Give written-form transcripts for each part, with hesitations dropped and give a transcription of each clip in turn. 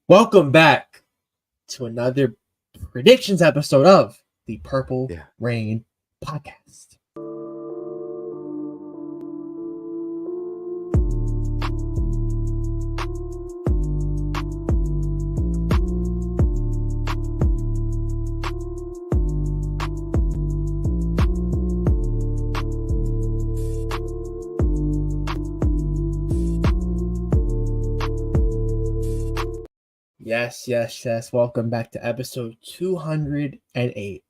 Welcome back to another predictions episode of the Purple Rain Podcast. Yes. Welcome back to episode 208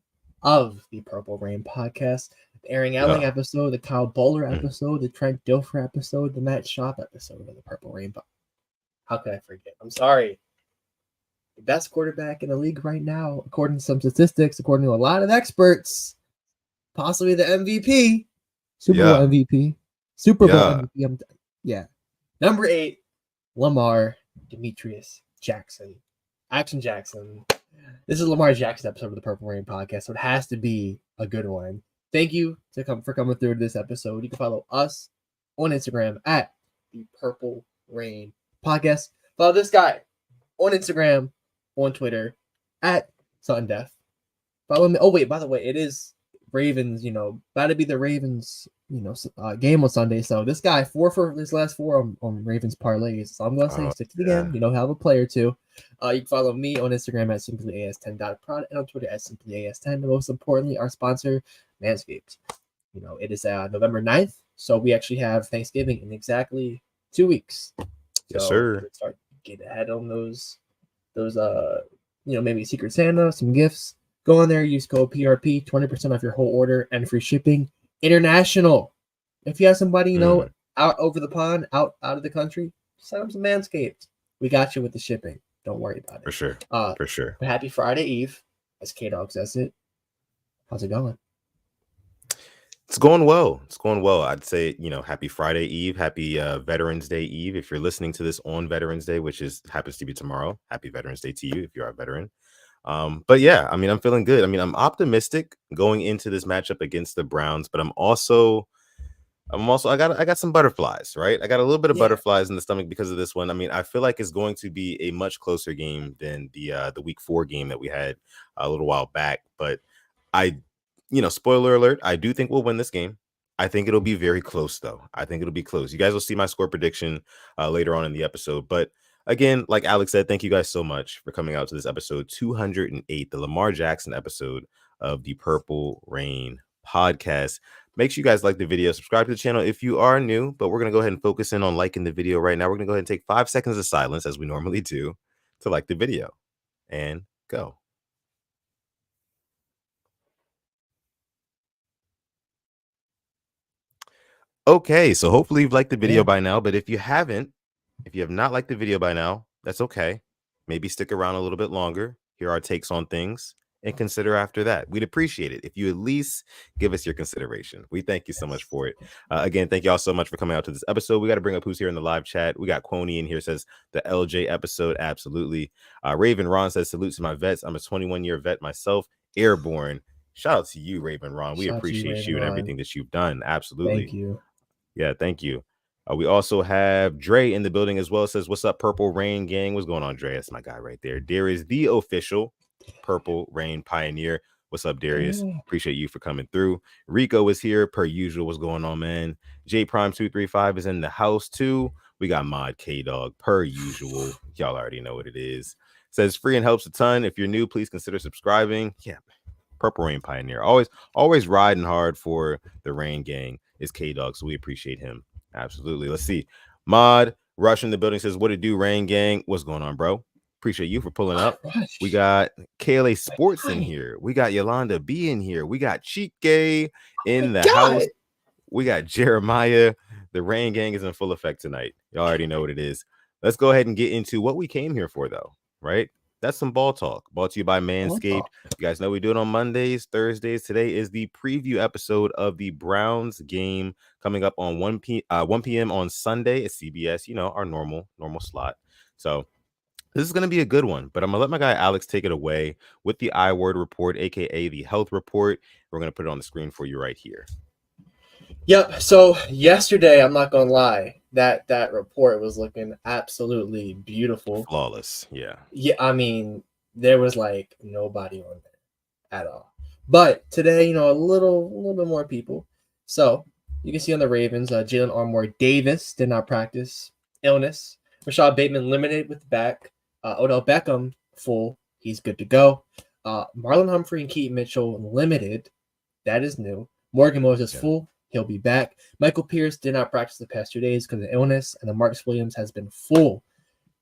of the Purple Rain Podcast. The Aaron Elling episode, the Kyle Bowler episode, the Trent Dilfer episode, the Matt Schaub episode of the Purple Rain Podcast. How could I forget? I'm sorry. The best quarterback in the league right now, according to some statistics, according to a lot of experts, possibly the MVP, Super Bowl MVP. Number 8, Lamar Demetrius Jackson. Action Jackson. This is Lamar Jackson episode of the Purple Rain Podcast, so it has to be a good one. Thank you for coming through this episode. You can follow us on Instagram at the Purple Rain Podcast. Follow this guy on Instagram, on Twitter at Sudden Death. Follow me. Oh wait, by the way, it is Ravens. About to be the Ravens. Game on Sunday. So this guy 4 for his last 4 on Ravens parlays. So I'm gonna say 6 again. Have a play or two. You can follow me on Instagram at simplyas10.prod and on Twitter at simplyas10. And most importantly, our sponsor, Manscaped. It is November 9th, so we actually have Thanksgiving in exactly 2 weeks. Yes, sir. Start get ahead on those maybe Secret Santa, some gifts. Go on there, use code PRP, 20% off your whole order and free shipping. International. If you have somebody, out over the pond, out of the country, send them some Manscaped. We got you with the shipping. Don't worry about it. For sure. But happy Friday Eve, as K-Dog says it. How's it going? It's going well. I'd say, happy Friday Eve, happy Veterans Day Eve. If you're listening to this on Veterans Day, which happens to be tomorrow, happy Veterans Day to you if you're a veteran. But yeah, I'm feeling good. I'm optimistic going into this matchup against the Browns, but I got some butterflies, right? I got a little bit of butterflies in the stomach because of this one. I feel like it's going to be a much closer game than the week 4 game that we had a little while back. But spoiler alert, I do think we'll win this game. I think it'll be very close though. I think it'll be close. You guys will see my score prediction later on in the episode, but again, like Alex said, thank you guys so much for coming out to this episode 208, the Lamar Jackson episode of the Purple Rain Podcast. Make sure you guys like the video, subscribe to the channel if you are new, but we're going to go ahead and focus in on liking the video right now. We're going to go ahead and take 5 seconds of silence, as we normally do, to like the video. And go. Okay, so hopefully you've liked the video by now, but if you have not liked the video by now, that's okay. Maybe stick around a little bit longer, hear our takes on things, and consider after that. We'd appreciate it if you at least give us your consideration. We thank you so much for it. Again, thank you all so much for coming out to this episode. We got to bring up who's here in the live chat. We got Quoni in here, says the LJ episode. Absolutely. Raven Ron says, salute to my vets. I'm a 21-year vet myself. Airborne. Shout out to you, Raven Ron. We appreciate you and everything that you've done. Absolutely. Thank you. Yeah, thank you. We also have Dre in the building as well. Says, what's up, Purple Rain gang? What's going on, Dre? That's my guy right there. Darius, the official Purple Rain Pioneer. What's up, Darius? Appreciate you for coming through. Rico is here per usual. What's going on, man? J Prime 235 is in the house too. We got Mod K-Dog per usual. Y'all already know what it is. Says free and helps a ton. If you're new, please consider subscribing. Yeah, Purple Rain Pioneer. Always riding hard for the Rain gang is K-Dog, so we appreciate him. Absolutely. Let's see. Mod Rush in the building says, what it do, Rain gang? What's going on, bro? Appreciate you for pulling up. We got KLA Sports in here. We got Yolanda B in here. We got Chike in the house. We got Jeremiah. The Rain gang is in full effect tonight. Y'all already know what it is. Let's go ahead and get into what we came here for, though, right? That's some ball talk. Brought to you by Manscaped. You guys know we do it on Mondays, Thursdays. Today is the preview episode of the Browns game coming up on 1 p.m. on Sunday at CBS, our normal slot. So this is going to be a good one, but I'm going to let my guy Alex take it away with the I-Word report, aka the health report. We're going to put it on the screen for you right here. Yep. So yesterday, I'm not going to lie, that report was looking absolutely beautiful. Flawless. Yeah. Yeah, I mean, there was like nobody on there at all. But today, a little bit more people. So you can see on the Ravens, Jalen Armour Davis did not practice, illness. Rashad Bateman limited with the back. Odell Beckham full, he's good to go. Marlon Humphrey and Keaton Mitchell limited, that is new. Morgan Moses Yeah. full, he'll be back. Michael Pierce did not practice the past 2 days because of illness, and then Marcus Williams has been full.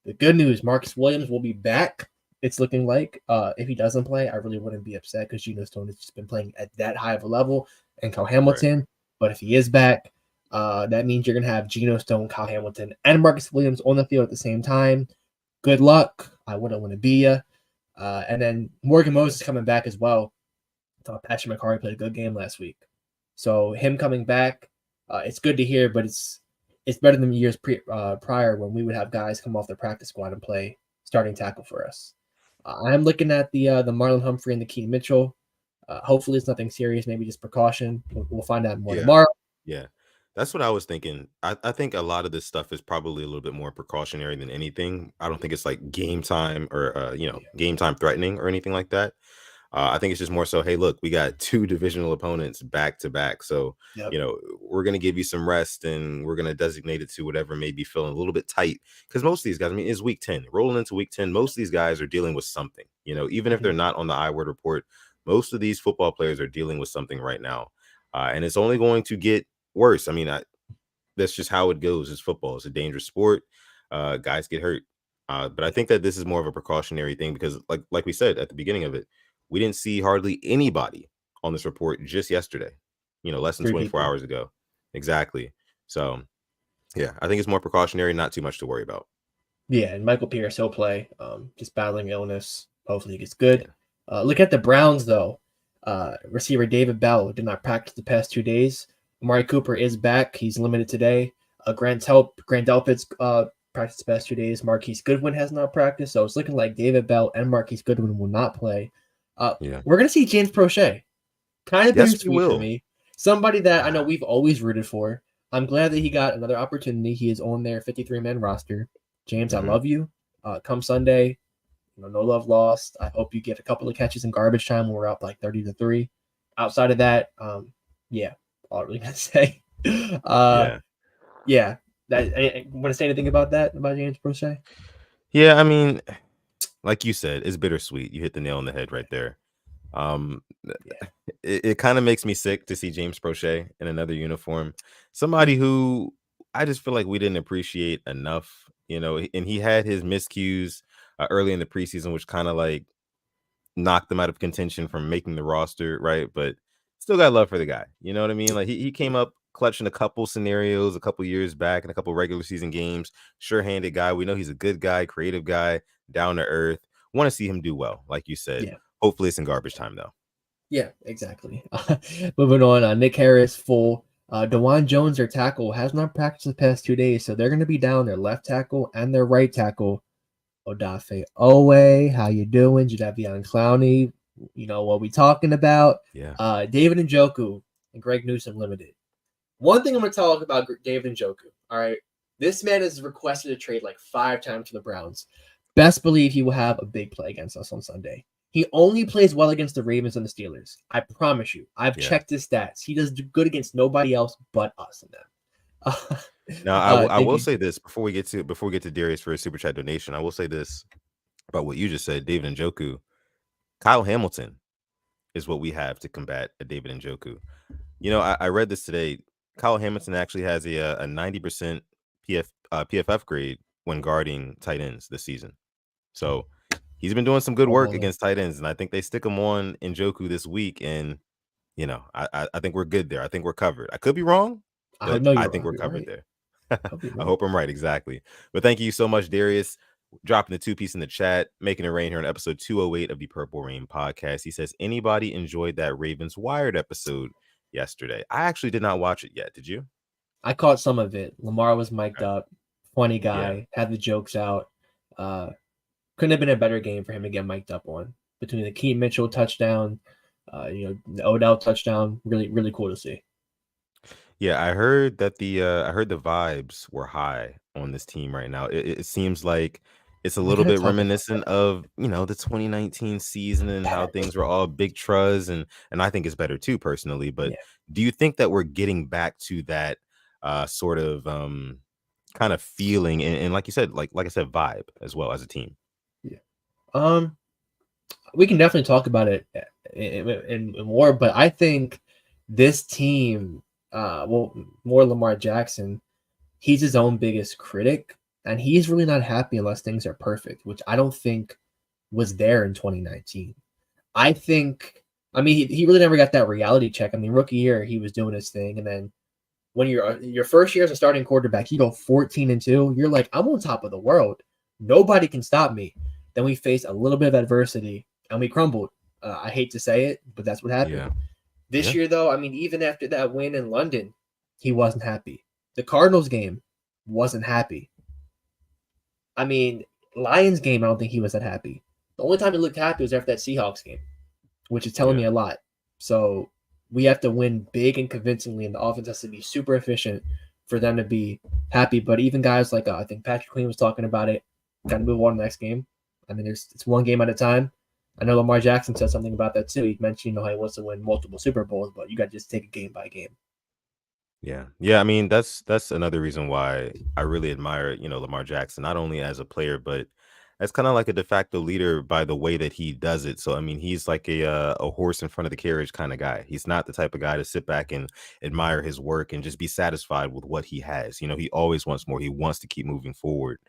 The good news, Marcus Williams will be back. It's looking like if he doesn't play, I really wouldn't be upset because Geno Stone has just been playing at that high of a level and Kyle Hamilton. Right. But if he is back, that means you're going to have Geno Stone, Kyle Hamilton, and Marcus Williams on the field at the same time. Good luck. I wouldn't want to be you. And then Morgan Moses coming back as well. I thought Patrick McCarry played a good game last week. So him coming back, it's good to hear, but it's better than years prior when we would have guys come off the practice squad and play starting tackle for us. I'm looking at the Marlon Humphrey and the Keaton Mitchell. Hopefully it's nothing serious, maybe just precaution. We'll find out more tomorrow. Yeah, that's what I was thinking. I think a lot of this stuff is probably a little bit more precautionary than anything. I don't think it's like game time or game time threatening or anything like that. I think it's just more so, hey, look, we got 2 divisional opponents back to back. So, we're going to give you some rest and we're going to designate it to whatever may be feeling a little bit tight. Because most of these guys, I mean, it's week 10. Rolling into week 10, most of these guys are dealing with something, even if they're not on the I-word report, most of these football players are dealing with something right now. And it's only going to get worse. I mean, that's just how it goes. It's football. It's a dangerous sport. Guys get hurt. But I think that this is more of a precautionary thing because like we said at the beginning of it, we didn't see hardly anybody on this report just yesterday, less than 24 hours ago. Exactly. So, yeah, I think it's more precautionary, not too much to worry about. Yeah, and Michael Pierce, he'll play, just battling illness. Hopefully he gets good. Yeah. Look at the Browns, though. Receiver David Bell did not practice the past 2 days. Amari Cooper is back. He's limited today. Grant Delpit's practiced the past 2 days. Marquise Goodwin has not practiced. So it's looking like David Bell and Marquise Goodwin will not play. We're going to see James Prochet. Kind of bittersweet for me. Somebody that I know we've always rooted for. I'm glad that he got another opportunity. He is on their 53-man roster. James, I love you. Come Sunday, no love lost. I hope you get a couple of catches in garbage time when we're up like 30-3. Outside of that, yeah, all I'm really going to say. Yeah. Want to say anything about that, about James Prochet? Yeah, I mean, like you said, it's bittersweet. You hit the nail on the head right there. It kind of makes me sick to see James Prochet in another uniform. Somebody who I just feel like we didn't appreciate enough, and he had his miscues early in the preseason, which kind of like knocked him out of contention from making the roster, right? But still got love for the guy. You know what I mean? Like he came up clutch in a couple scenarios a couple years back in a couple regular season games. Sure-handed guy. We know he's a good guy, creative guy, down to earth. Want to see him do well, like you said. Yeah. Hopefully it's in garbage time, though. Yeah, exactly. Moving on, Nick Harris full. DeJuan Jones, their tackle, has not practiced the past 2 days, so they're going to be down their left tackle and their right tackle. Odafe Owe, how you doing? Jadeveon Clowney, what we talking about? Yeah. David Njoku and Greg Newsome limited. One thing I'm going to talk about David Njoku, all right? This man has requested a trade like 5 times for the Browns. Best believe he will have a big play against us on Sunday. He only plays well against the Ravens and the Steelers. I promise you. I've checked his stats. He does good against nobody else but us and them. Now, I will say this before we get to Darius for a super chat donation. I will say this about what you just said, David Njoku. Kyle Hamilton is what we have to combat a David Njoku. I read this today. Kyle Hamilton actually has a 90% PFF grade when guarding tight ends this season. So he's been doing some good work against tight ends, and I think they stick him on Njoku this week. And I think we're good there. I think we're covered. I could be wrong, but I think we're covered there. I hope I'm right. Exactly. But thank you so much, Darius, dropping the 2-piece in the chat, making it rain here on episode 208 of the Purple Rain podcast. He says, anybody enjoyed that Ravens Wired episode yesterday? I actually did not watch it yet. Did you? I caught some of it. Lamar was mic'd up. Funny guy. Had the jokes out. Couldn't have been a better game for him to get mic'd up on. Between the Keaton Mitchell touchdown, the Odell touchdown, really, really cool to see. Yeah, I heard that I heard the vibes were high on this team right now. It seems like it's a We're little gonna bit talk about reminiscent of, the 2019 season and how better. things were all big truz, and I think it's better too personally, but Yeah, do you think that we're getting back to that sort of kind of feeling and like you said, like I said, vibe as well as a team? yeah. We can definitely talk about it in more, but I think this team, well, more Lamar Jackson, he's his own biggest critic, and he's really not happy unless things are perfect, which I don't think was there in 2019. I think, I mean, he really never got that reality check. I mean, rookie year he was doing his thing, and then when you're your first year as a starting quarterback, you go 14-2. You're like, I'm on top of the world. Nobody can stop me. Then we faced a little bit of adversity and we crumbled. I hate to say it, but that's what happened. Yeah. This Yeah. year, though, I mean, even after that win in London, he wasn't happy. The Cardinals game wasn't happy. I mean, Lions game, I don't think he was that happy. The only time he looked happy was after that Seahawks game, which is telling Yeah. me a lot. So we have to win big and convincingly, and the offense has to be super efficient for them to be happy. But even guys like I think Patrick Queen was talking about it, got to move on to the next game. I mean, it's one game at a time. I know Lamar Jackson said something about that too. He mentioned, how he wants to win multiple Super Bowls, but you got to just take it game by game. Yeah. Yeah, I mean, that's another reason why I really admire, Lamar Jackson, not only as a player, but as kind of like a de facto leader by the way that he does it. So I mean, he's like a horse in front of the carriage kind of guy. He's not the type of guy to sit back and admire his work and just be satisfied with what he has. He always wants more. He wants to keep moving forward.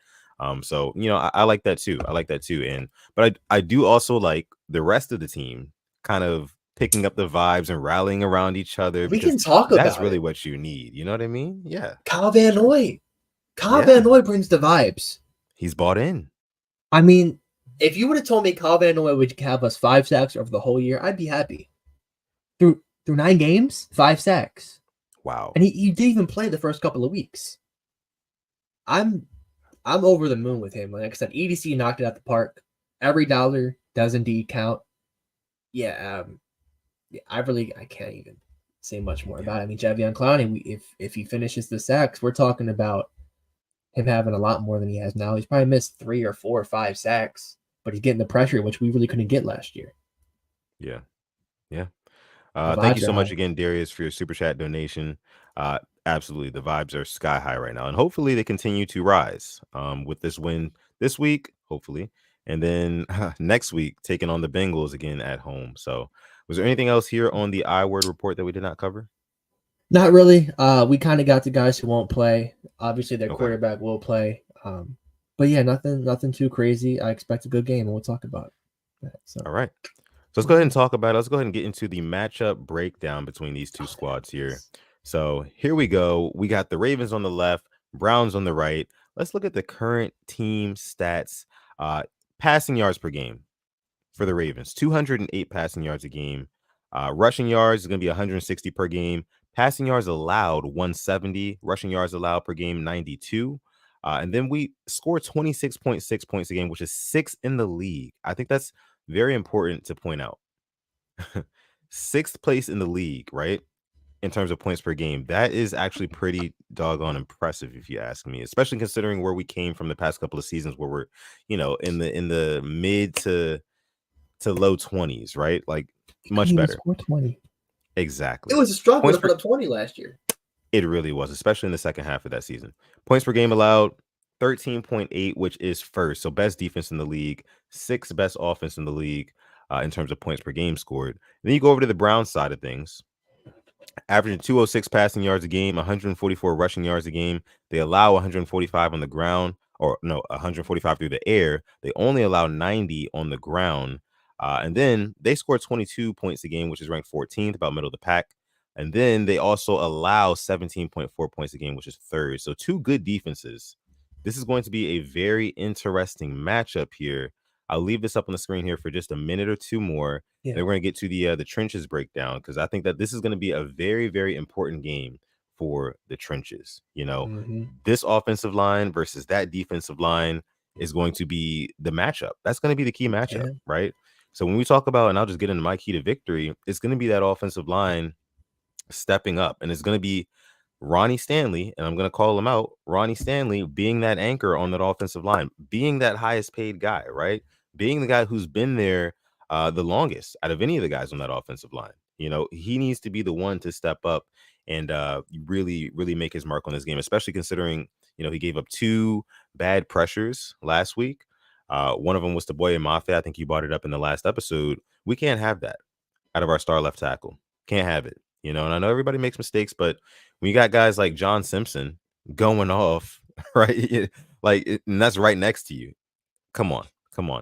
So I like that too. I like that too. But I do also like the rest of the team kind of picking up the vibes and rallying around each other We because can talk that's about really it. what you need. You know what I mean? Yeah. Kyle Van Noy. Kyle Van Yeah. Noy brings the vibes. He's bought in. I mean, if you would have told me Kyle Van Noy would have us 5 sacks over the whole year, I'd be happy. Through 9 games, 5 sacks, Wow. and he didn't even play the first couple of weeks. I'm I'm over the moon with him. Like I said, EDC knocked it out the park. Every dollar does indeed count. Yeah, yeah, I can't even say much more Yeah. about it. I mean, Javion Clowney, if he finishes the sacks, we're talking about him having a lot more than he has now. He's probably missed 3 or 4 or 5 sacks, but he's getting the pressure, which we really couldn't get last year. Yeah. Yeah. The Thank you vibes are so much high. again, Darius, for your super chat donation. Absolutely, the vibes are sky high right now, and hopefully they continue to rise with this win this week, hopefully, and then next week taking on the Bengals again at home. So, was there anything else here on the I word report that we did not cover? Not really. We kind of got the guys who won't play. Obviously, their Okay. quarterback will play. But yeah, nothing too crazy. I expect a good game, and we'll talk about that. So, All right. So let's go ahead and talk about it. Let's go ahead and get into the matchup breakdown between these two squads here. So here we go. We got the Ravens on the left, Browns on the right. Let's look at the current team stats. Passing yards per game for the Ravens, 208 passing yards a game. Rushing yards is going to be 160 per game. Passing yards allowed, 170. Rushing yards allowed per game, 92. And then we score 26.6 points a game, which is sixth in the league. I think that's very important to point out. Sixth place in the league, right? In terms of points per game. That is actually pretty doggone impressive, if you ask me, especially considering where we came from the past couple of seasons where we're, in the mid to low 20s, right? Like we couldn't much even better. score 20. It Exactly. was a struggle Points to per put up 20 last year. It really was, especially in the second half of that season. Points per game allowed, 13.8, which is first. So best defense in the league, sixth best offense in the league in terms of points per game scored. And then you go over to the Browns side of things, averaging 206 passing yards a game, 144 rushing yards a game. They allow 145 on the ground, or no, 145 through the air. They only allow 90 on the ground. And then they score 22 points a game, which is ranked 14th, about middle of the pack. And then they also allow 17.4 points a game, which is third. So two good defenses. This is going to be a very interesting matchup here. I'll leave this up on the screen here for just a minute or two more. Yeah. Then we're going to get to the trenches breakdown because I think that this is going to be a very, very important game for the trenches. This offensive line versus that defensive line is going to be the matchup. That's going to be the key matchup, Yeah. right? So when we talk about, and I'll just get into my key to victory, it's going to be that offensive line stepping up, and it's going to be Ronnie Stanley, and I'm going to call him out, Ronnie Stanley being that anchor on that offensive line, being that highest paid guy, right? Being the guy who's been there the longest out of any of the guys on that offensive line. He needs to be the one to step up and really, really make his mark on this game, especially considering, he gave up 2 bad pressures last week. One of them was to Boye Mafe. I think you brought it up in the last episode. We can't have that out of our star left tackle. Can't have it. And I know everybody makes mistakes, but when you got guys like John Simpson going off, right? And that's right next to you. Come on.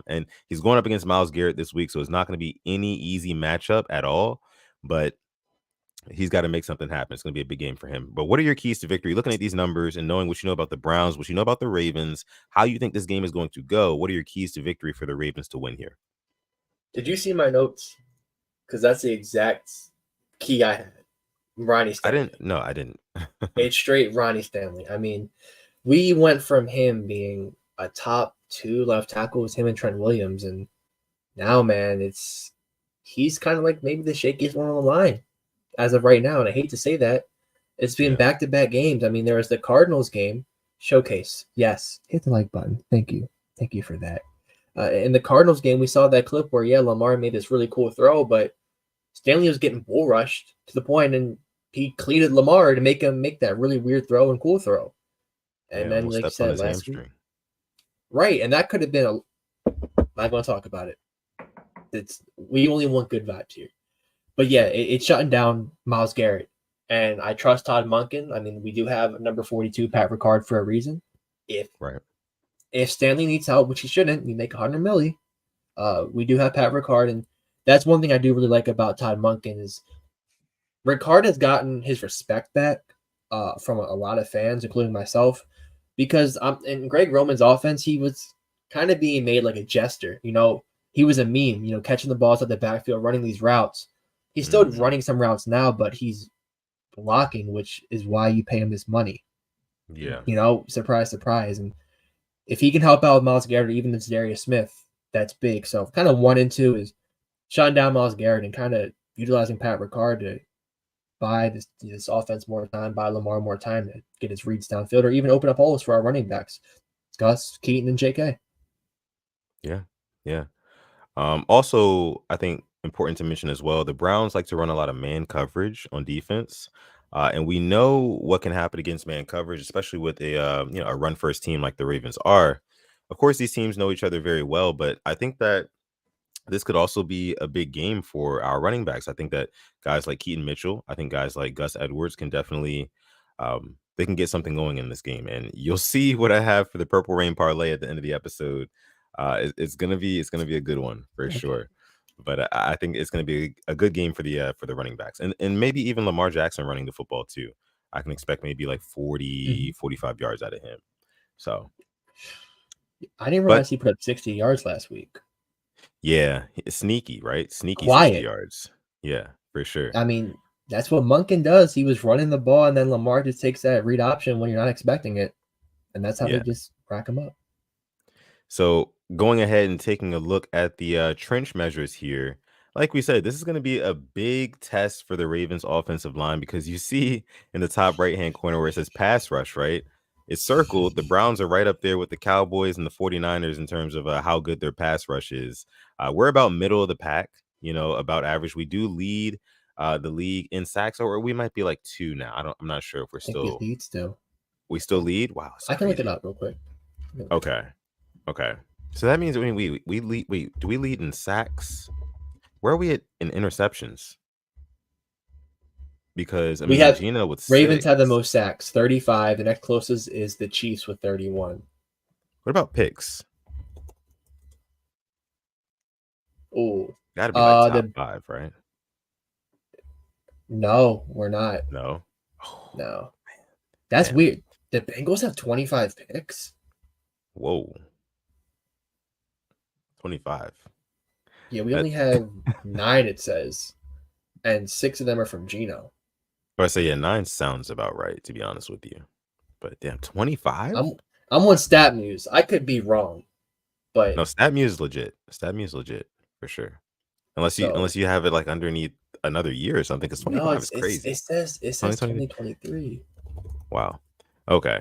And he's going up against Myles Garrett this week, so it's not going to be any easy matchup at all. But he's got to make something happen. It's going to be a big game for him. But what are your keys to victory? Looking at these numbers and knowing what you know about the Browns, what you know about the Ravens, how you think this game is going to go, what are your keys to victory for the Ravens to win here? Did you see my notes? Because that's the exact key I had. Ronnie Stanley. I didn't. It's straight Ronnie Stanley. I mean, we went from him being a top 2 left tackle with him and Trent Williams, and now, man, he's kind of like maybe the shakiest one on the line as of right now. And I hate to say that. It's been back-to-back games. I mean, there was the Cardinals game, showcase. Yes, hit the like button. Thank you for that. In the Cardinals game, we saw that clip where Lamar made this really cool throw, but Stanley was getting bull rushed to the point, and he cleated Lamar to make him make that really weird throw and cool throw. And then, like you said last week, right? And that could have been I'm not going to talk about it. We only want good vibes here, but yeah, it's shutting down Myles Garrett, and I trust Todd Monken. I mean, we do have number 42 Pat Ricard for a reason. If Stanley needs help, which he shouldn't, we make $100 million. We do have Pat Ricard, and that's one thing I do really like about Todd Monken is Ricard has gotten his respect back from a lot of fans, including myself, because in Greg Roman's offense, he was kind of being made like a jester. He was a meme, catching the balls at the backfield, running these routes. He's still running some routes now, but he's blocking, which is why you pay him this money. Yeah. Surprise, surprise. And if he can help out with Myles Garrett, even if it's Darius Smith, that's big. So kind of 1 and 2 is shutting down Myles Garrett and kind of utilizing Pat Ricard to buy this offense more time, buy Lamar more time to get his reads downfield, or even open up holes for our running backs, Gus, Keaton, and JK. Yeah. Also, I think important to mention as well, the Browns like to run a lot of man coverage on defense. And we know what can happen against man coverage, especially with a run first team like the Ravens are. Of course, these teams know each other very well, but I think that this could also be a big game for our running backs. I think that guys like Keaton Mitchell, I think guys like Gus Edwards can definitely they can get something going in this game. And you'll see what I have for the Purple Rain parlay at the end of the episode. It's gonna be a good one for sure. But I think it's gonna be a good game for the running backs, and maybe even Lamar Jackson running the football too. I can expect maybe like 40, 45 yards out of him. So I didn't realize he put up 60 yards last week. Yeah, it's sneaky, right? Sneaky Quiet. 60 yards. Yeah, for sure. I mean, that's what Monken does. He was running the ball, and then Lamar just takes that read option when you're not expecting it, and that's how they just rack him up. So going ahead and taking a look at the trench measures here, like we said, this is going to be a big test for the Ravens offensive line, because you see in the top right-hand corner where it says pass rush, right? It's circled. The Browns are right up there with the Cowboys and the 49ers in terms of how good their pass rush is. We're about middle of the pack, about average. We do lead the league in sacks, or we might be like 2 now. I'm not sure if we're still. We lead still. We still lead? Wow. I can look it up real quick. Okay. So that means we lead. Wait, do we lead in sacks? Where are we at in interceptions? Because we have Gina with Ravens 6. have the most sacks, 35. The next closest is the Chiefs with 31. What about picks? Oh, gotta be like top 5, right? No, we're not. No. No. That's weird. The Bengals have 25 picks. Whoa. 25. Yeah, we only have 9, it says, and 6 of them are from Gino. I say 9 sounds about right, to be honest with you. But damn, 25? I'm on Stat News. I could be wrong, but no, Stat News is legit. Stat News is legit for sure. Unless you have it like underneath another year or something, because 25 is crazy. It says 2023. Wow. Okay.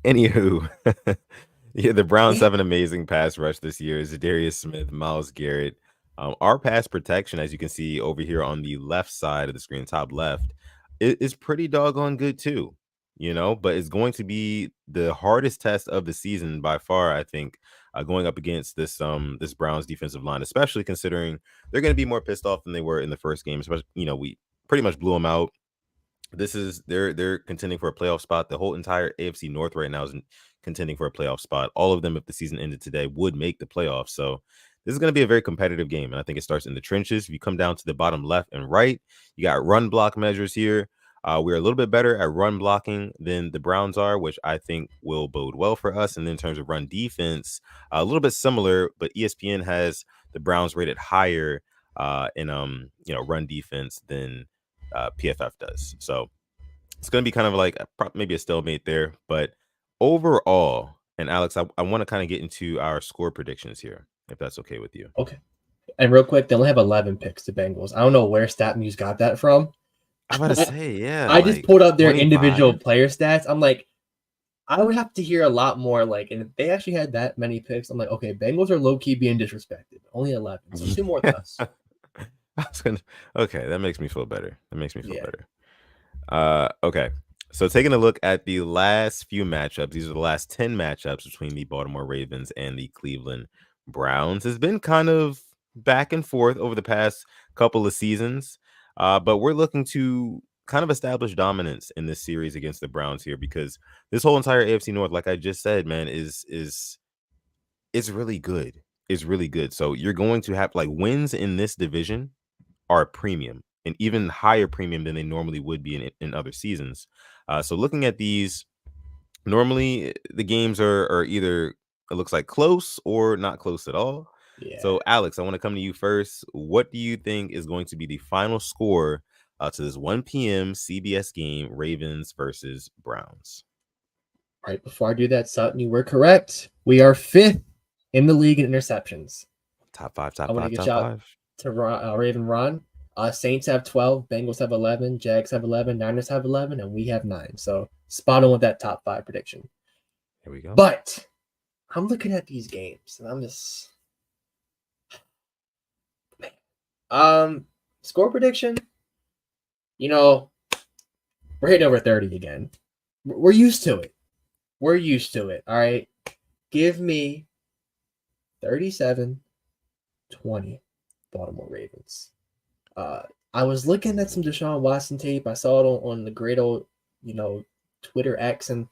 Anywho, yeah, the Browns have an amazing pass rush this year. Zadarius Smith, Myles Garrett. Our pass protection, as you can see over here on the left side of the screen, top left, is pretty doggone good too. But it's going to be the hardest test of the season by far, I think, going up against this Browns defensive line, especially considering they're going to be more pissed off than they were in the first game. Especially, we pretty much blew them out. They're contending for a playoff spot. The whole entire AFC North right now is contending for a playoff spot. All of them, if the season ended today, would make the playoffs. So this is going to be a very competitive game, and I think it starts in the trenches. If you come down to the bottom left and right, you got run block measures here. We're a little bit better at run blocking than the Browns are, which I think will bode well for us. And then in terms of run defense, a little bit similar, but ESPN has the Browns rated higher in run defense than PFF does. So it's going to be kind of like maybe a stalemate there. But overall, and Alex, I want to kind of get into our score predictions here, if that's okay with you. Okay. And real quick, they only have 11 picks, the Bengals. I don't know where StatMuse got that from. I'm about to say, yeah. I just pulled up their 25? individual player stats. I'm like, I would have to hear a lot more. And if they actually had that many picks, I'm like, okay, Bengals are low key being disrespected. Only 11, so 2 more than us. Okay, that makes me feel better. Better. Okay. So taking a look at the last few matchups, these are the last 10 matchups between the Baltimore Ravens and the Cleveland Browns. It's been kind of back and forth over the past couple of seasons, but we're looking to kind of establish dominance in this series against the Browns here, because this whole entire AFC North, like I just said, man, is really good. It's really good. So you're going to have wins in this division are a premium, and even higher premium than they normally would be in other seasons. So looking at these, normally the games are either, it looks like, close or not close at all. Yeah. So Alex, I want to come to you first. What do you think is going to be the final score to this 1 p.m. CBS game, Ravens versus Browns? All right, before I do that, Sutton, you were correct. We are 5th in the league in interceptions. Top five. I want to get shout to Raven Ron. Saints have 12, Bengals have 11, Jags have 11, Niners have 11, and we have 9. So spot on with that top 5 prediction. Here we go. But I'm looking at these games, and I'm just score prediction. We're hitting over 30 again. We're used to it. All right. Give me 37-20 Baltimore Ravens. I was looking at some Deshaun Watson tape. I saw it on the great old, Twitter X, and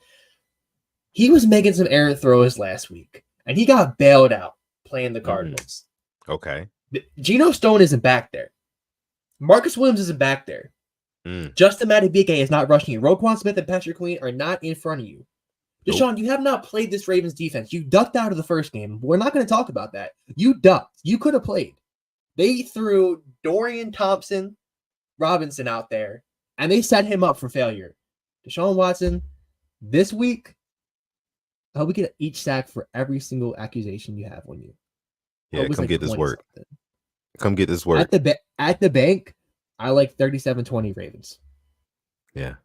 he was making some errant throws last week, and he got bailed out playing the Cardinals. Okay. Geno Stone isn't back there. Marcus Williams isn't back there. Justin Madubuike is not rushing you. Roquan Smith and Patrick Queen are not in front of you. Deshaun, you have not played this Ravens defense. You ducked out of the first game. We're not going to talk about that. You ducked. You could have played. They threw Dorian Thompson-Robinson out there, and they set him up for failure. Deshaun Watson, this week, I hope we get each sack for every single accusation you have on you. Yeah, come get this work. Come get this work. At the bank, I like 37-20 Ravens. Yeah.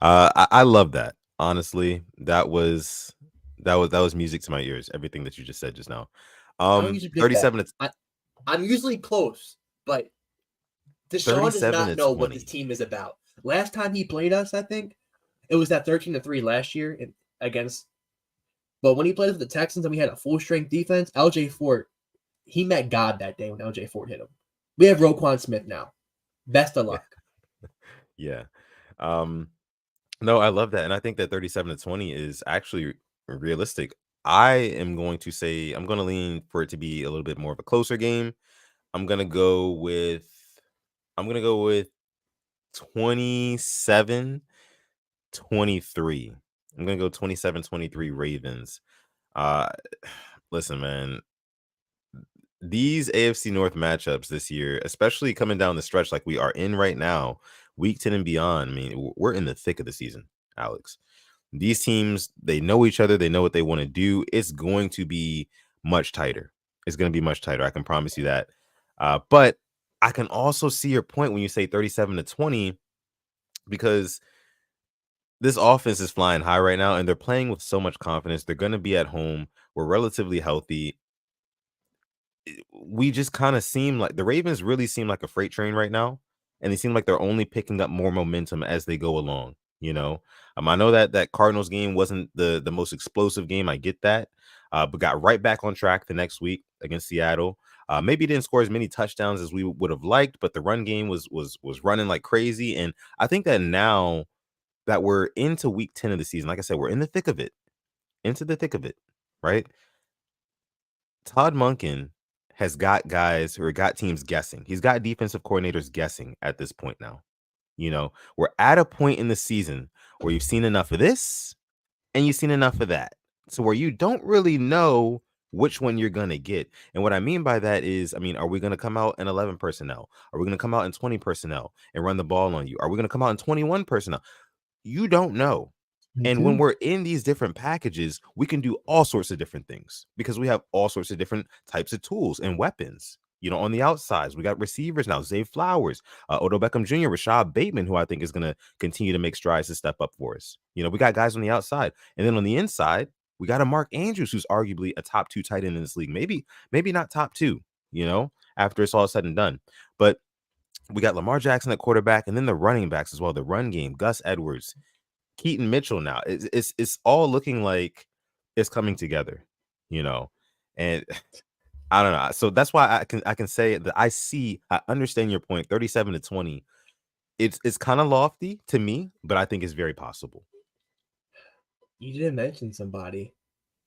I love that. Honestly, that was music to my ears. Everything that you just said just now. 37. I'm usually close, but Deshaun does not know what this team is about. Last time he played us, I think it was that 13-3 last year against. But when he played with the Texans and we had a full strength defense, LJ Fort, he met God that day when LJ Fort hit him. We have Roquan Smith now. Best of luck. Yeah. No, I love that. And I think that 37-20 is actually realistic. I am going to say, I'm going to lean for it to be a little bit more of a closer game. I'm going to go with 27-23. I'm going to go 27-23 Ravens. Listen, man, these AFC North matchups this year, especially coming down the stretch like we are in right now, week 10 and beyond, I mean, we're in the thick of the season, Alex. These teams, they know each other. They know what they want to do. It's going to be much tighter. I can promise you that. But I can also see your point when you say 37-20. because this offense is flying high right now, and they're playing with so much confidence. They're going to be at home. We're relatively healthy. We just kind of seem like the Ravens really seem like a freight train right now, and they seem like they're only picking up more momentum as they go along. I know that Cardinals game wasn't the most explosive game. I get that, but got right back on track the next week against Seattle. Maybe didn't score as many touchdowns as we would have liked, but the run game was running like crazy. And I think that now that we're into week 10 of the season, like I said, we're in the thick of it, right? Todd Monken has got guys or got teams guessing. He's got defensive coordinators guessing at this point now. We're at a point in the season where you've seen enough of this and you've seen enough of that. So where you don't really know which one you're going to get. And what I mean by that is, are we going to come out in 11 personnel? Are we going to come out in 20 personnel and run the ball on you? Are we going to come out in 21 personnel? You don't know. And when we're in these different packages, we can do all sorts of different things because we have all sorts of different types of tools and weapons. On the outsides, we got receivers now, Zay Flowers, Odell Beckham Jr., Rashad Bateman, who I think is going to continue to make strides to step up for us. We got guys on the outside. And then on the inside, we got a Mark Andrews, who's arguably a top 2 tight end in this league. Maybe not top 2, after it's all said and done. But we got Lamar Jackson at quarterback, and then the running backs as well, the run game, Gus Edwards, Keaton Mitchell. Now it's all looking like it's coming together, and I don't know. So that's why I can say that I understand your point. 37-20, it's kind of lofty to me, but I think it's very possible. You didn't mention somebody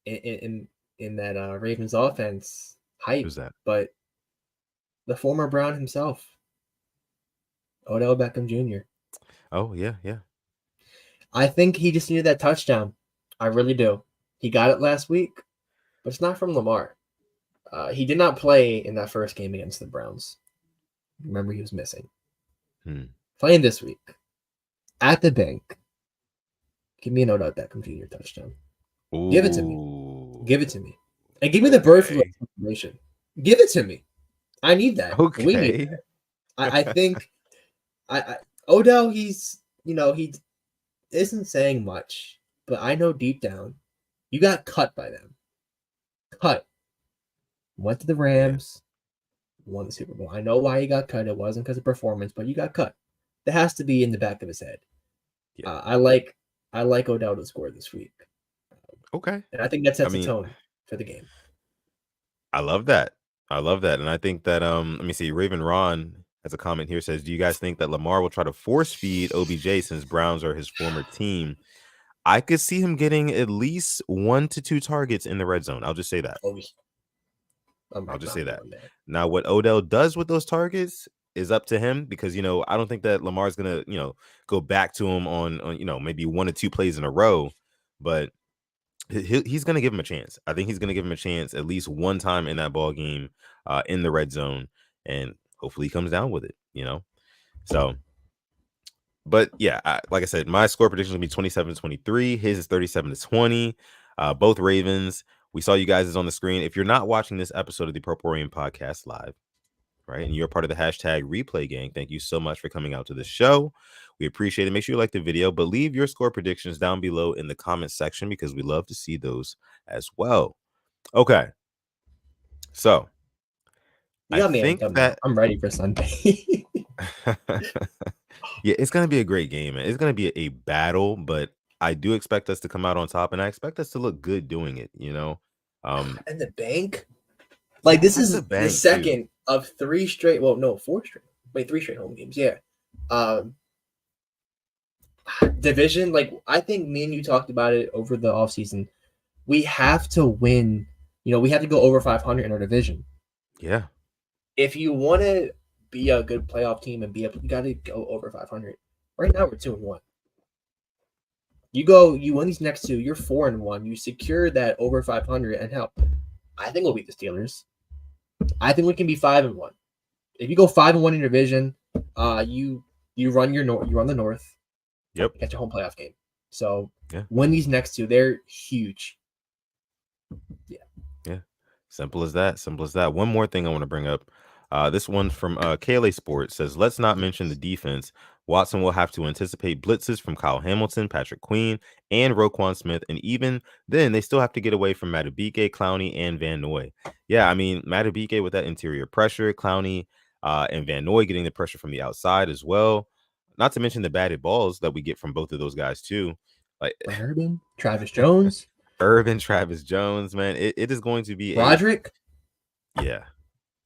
in that Ravens offense hype. Who's that? But the former Brown himself, Odell Beckham Jr. Oh yeah. I think he just needed that touchdown. I really do. He got it last week, but it's not from Lamar. He did not play in that first game against the Browns. Remember, he was missing. Playing this week at the bank. Give me an Odell Beckham Jr. touchdown. Ooh. Give it to me. Give it to me. And give me the bird flu information. Give it to me. I need that. Okay. We need that. I think Odell, he's, he isn't saying much, but I know deep down, you got cut by them. Cut. Went to the Rams, won the Super Bowl. I know why he got cut. It wasn't because of performance, but you got cut. That has to be in the back of his head. Yeah. I like Odell to score this week. Okay. And I think that sets a tone for the game. I love that. And I think that let me see, Raven Ron has a comment here, says, do you guys think that Lamar will try to force feed OBJ since Browns are his former team? I could see him getting at least 1 to 2 targets in the red zone. I'll just say that. I'll just say that. Now, what Odell does with those targets is up to him because, I don't think that Lamar's going to, go back to him on maybe 1 or 2 plays in a row, but he's going to give him a chance. I think he's going to give him a chance at least one time in that ball game in the red zone, and hopefully he comes down with it, So, but yeah, like I said, my score prediction will be 27-23. His is 37-20. Both Ravens. We saw you guys on the screen. If you're not watching this episode of the Purple Rain Podcast live, right, and you're part of the hashtag replay gang, thank you so much for coming out to the show. We appreciate it. Make sure you like the video, but leave your score predictions down below in the comment section because we love to see those as well. Okay. So I think that I'm ready for Sunday. Yeah, it's going to be a great game. It's going to be a battle, but I do expect us to come out on top, and I expect us to look good doing it, And the bank? Like, this is the second of 3 straight, 4 straight. Wait, 3 straight home games, yeah. Division, like, I think me and you talked about it over the offseason. We have to win. We have to go over 500 in our division. Yeah. If you want to be a good playoff team and you got to go over 500. Right now, we're 2-1. You win these next 2, you're 4-1. You secure that over 500, and hell, I think we'll beat the Steelers. I think we can be 5-1. If you go 5-1 in your division, you run the North. Yep. Get your home playoff game. So win these next 2. They're huge. Yeah. Yeah. Simple as that. One more thing I want to bring up. This one from KLA Sports says, let's not mention the defense. Watson will have to anticipate blitzes from Kyle Hamilton, Patrick Queen, and Roquan Smith. And even then, they still have to get away from Madubuike, Clowney, and Van Noy. Yeah, I mean, Madubuike with that interior pressure, Clowney and Van Noy getting the pressure from the outside as well. Not to mention the batted balls that we get from both of those guys, too. Like Urban, Travis Jones. Travis Jones, man. It is going to be Roderick. Yeah.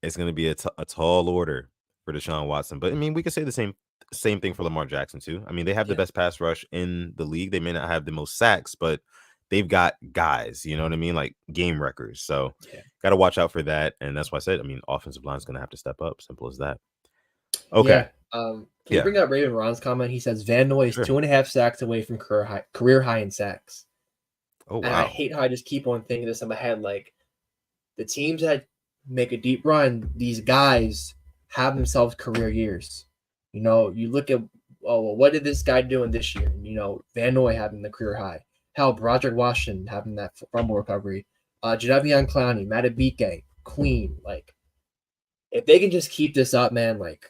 It's going to be a tall order for Deshaun Watson. But, I mean, we could say the same thing for Lamar Jackson, too. I mean, they have the best pass rush in the league. They may not have the most sacks, but they've got guys, you know what I mean? Like game wreckers. So, got to watch out for that. And that's why I said, I mean, offensive line is going to have to step up. Simple as that. Okay. Can you bring up Raven Ron's comment? He says Van Noy is 2.5 sacks away from career high in sacks. Oh, wow. And I hate how I just keep on thinking this in my head. Like, the teams that make a deep run, these guys have themselves career years. You know, you look at, what did this guy do in this year? You know, Van Noy having the career high. Hell, Broderick Washington having that fumble recovery. Jadeveon Clowney, Madubuike, Queen. Like, if they can just keep this up, man, like,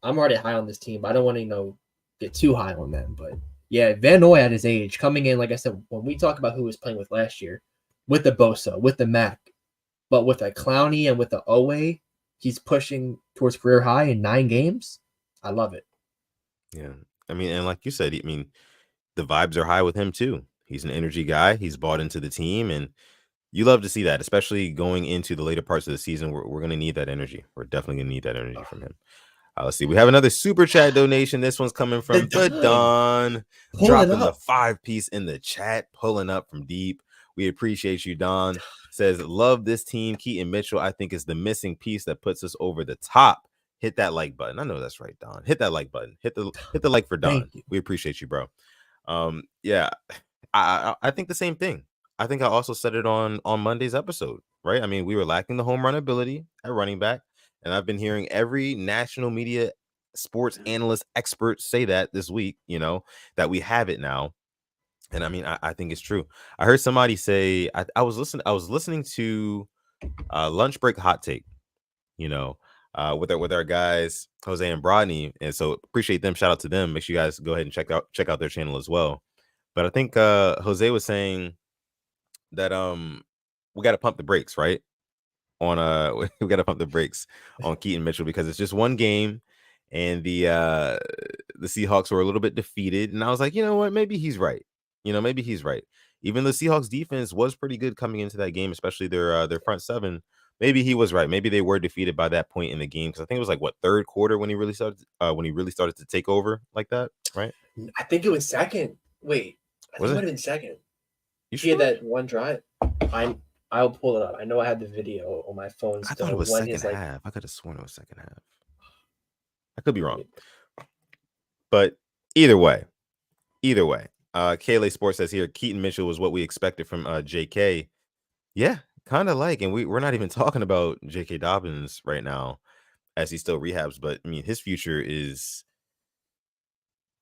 I'm already high on this team, but I don't want to, get too high on them. But, yeah, Van Noy at his age, coming in, like I said, when we talk about who he was playing with last year, with the Bosa, with the Mac, but with a Clowney and with the Owe, he's pushing towards career high in 9 games. I love it. Yeah. I mean, and like you said, I mean, the vibes are high with him too. He's an energy guy. He's bought into the team, and you love to see that, especially going into the later parts of the season. We're going to need that energy. We're definitely going to need that energy from him. Let's see. We have another super chat donation. This one's coming from the Don. Dropping the 5-piece in the chat, pulling up from deep. We appreciate you, Don. Says, love this team. Keaton Mitchell, I think, is the missing piece that puts us over the top. Hit that like button. I know that's right, Don. Hit that like button. Hit the like for Don. We appreciate you, bro. Yeah, I think the same thing. I think I also said it on Monday's episode, right? I mean, we were lacking the home run ability at running back, and I've been hearing every national media, sports analyst, expert say that this week, you know, that we have it now. And I mean, I think it's true. I heard somebody say, I was listening to Lunch Break Hot Take, you know, with our guys Jose and Brodney, and so appreciate them. Shout out to them. Make sure you guys go ahead and check out their channel as well. But I think Jose was saying that we got to pump the brakes, right? On we got to pump the brakes on Keaton Mitchell because it's just one game, and the Seahawks were a little bit defeated, and I was like, you know what, maybe he's right. Maybe he's right. Even the Seahawks defense was pretty good coming into that game, especially their front seven. Maybe he was right. Maybe they were defeated by that point in the game because I think it was like third quarter when he really started to take over like that, right? I think it was second. Wait, I think it might have been second. He had that one drive. I'll pull it up. I know I had the video on my phone. I thought it was second half. I could have sworn it was second half. I could be wrong, but either way. KLA Sports says here, Keaton Mitchell was what we expected from JK. Yeah, kind of like, and we're not even talking about J.K. Dobbins right now as he still rehabs, but I mean, his future is,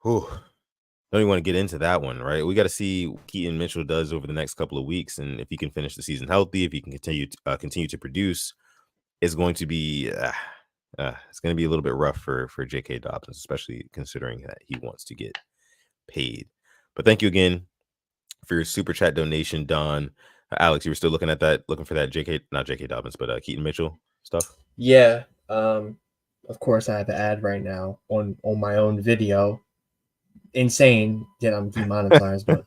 don't even want to get into that one, right? We got to see what Keaton Mitchell does over the next couple of weeks, and if he can finish the season healthy, if he can continue to produce, it's going to be a little bit rough for J.K. Dobbins, especially considering that he wants to get paid. But thank you again for your super chat donation, Don. Alex, you were still looking for that not J.K. Dobbins, but Keaton Mitchell stuff? Yeah. Of course, I have an ad right now on my own video. Insane that I'm demonetized, but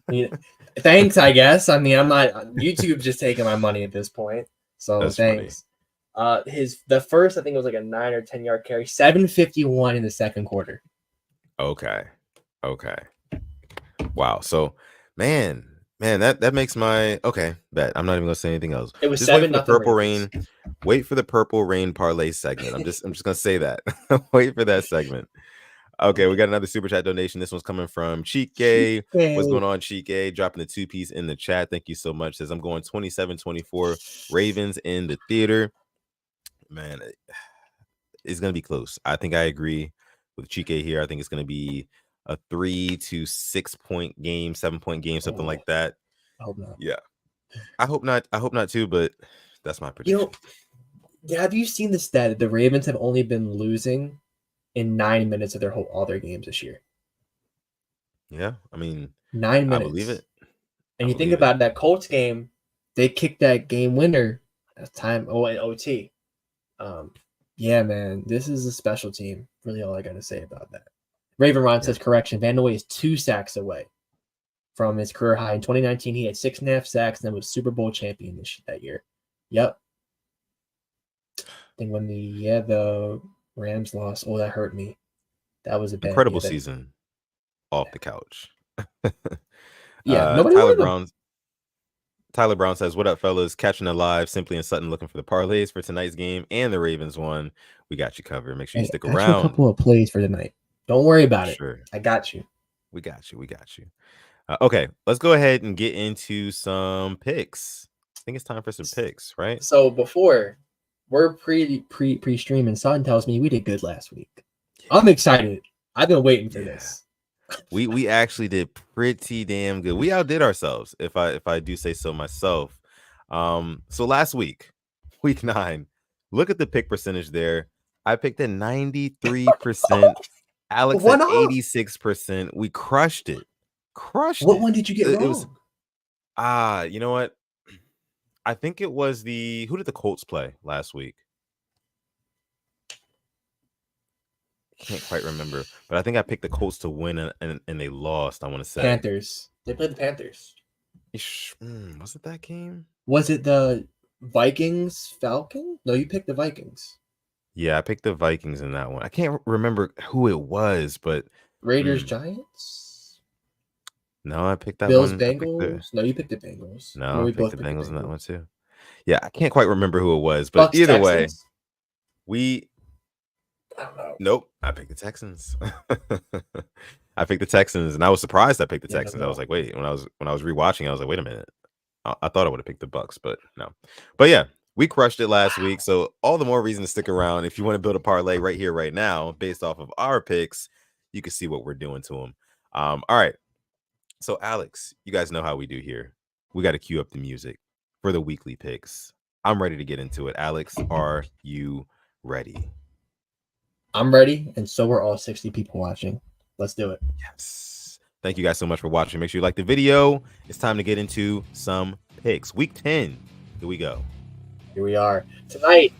thanks, I guess. I mean, I'm not. YouTube's just taking my money at this point, so that's thanks. Funny. The first, I think it was like a 9 or 10 yard carry, 751 in the second quarter. Okay. Wow. So, man, that makes my bet. I'm not even gonna say anything else. It was just 7 nothing. Purple Rain. Wait for the Purple Rain parlay segment. I'm just gonna say that. Wait for that segment. Okay, we got another super chat donation. This one's coming from Chike. What's going on, Chike? Dropping the 2-piece in the chat. Thank you so much. Says I'm going 27-24 Ravens in the theater. Man, it's gonna be close. I think I agree with Chike here. I think it's gonna be a 3 to 6 point game, 7 point game, something like that. I hope not. Yeah, I hope not too, but that's my prediction. Have you seen the stat that the Ravens have only been losing in 9 minutes of all their games this year? Yeah, I mean, 9 I believe minutes. it. I And you think believe it. about that Colts game, they kicked that game winner at time in OT. Yeah, man, this is a special team. Really, all I got to say about that. Raven Ron Yeah, says correction. Van Noy is 2 sacks away from his career high. In 2019, he had 6.5 sacks and then was Super Bowl champion that year. Yep. I think when the Rams lost, that hurt me. That was a bad. incredible season off the couch. Nobody Tyler wanted them. Brown. Tyler Brown says, "What up, fellas? Catching a live, Simply and Sutton looking for the parlays for tonight's game and the Ravens one. We got you covered. Make sure you Hey, stick got you a around couple of plays for tonight. Don't worry for about it. sure. I got you. We got you. We got you. Okay, let's go ahead and get into some picks. I think it's time for some picks, right? So before we're pre-streaming, Son tells me we did good last week. I'm excited. I've been waiting for this. We actually did pretty damn good. We outdid ourselves, if I do say so myself. So last week, week 9, look at the pick percentage there. I picked at 93%. Alex One at off. 86%. We crushed it. What one did you get wrong? It was you know what? I think it was who did the Colts play last week? Can't quite remember, but I think I picked the Colts to win and they lost. I want to say Panthers. They played the Panthers. Was it that game? Was it the Vikings Falcon? No, you picked the Vikings. Yeah, I picked the Vikings in that one. I can't remember who it was, but Raiders Giants. No, I picked that Bills one. Bengals. No, you picked the Bengals. No, We I picked both the picked Bengals the in that Bengals. one too. Yeah, I can't quite remember who it was, but Bucks, either Texans? way, I don't know. Nope, I picked the Texans. I picked the Texans, and I was surprised I picked the Yeah, Texans. I was like, wait, when I was rewatching, I was like, wait a minute. I thought I would have picked the Bucks, but no. But yeah, we crushed it last week, so all the more reason to stick around. If you want to build a parlay right here, right now, based off of our picks, you can see what we're doing to them. All right. So Alex, you guys know how we do here. We got to cue up the music for the weekly picks. I'm ready to get into it. Alex, are you ready? I'm ready, and so are all 60 people watching. Let's do it. Yes. Thank you guys so much for watching. Make sure you like the video. It's time to get into some picks. Week 10. Here we go. Here we are. Tonight,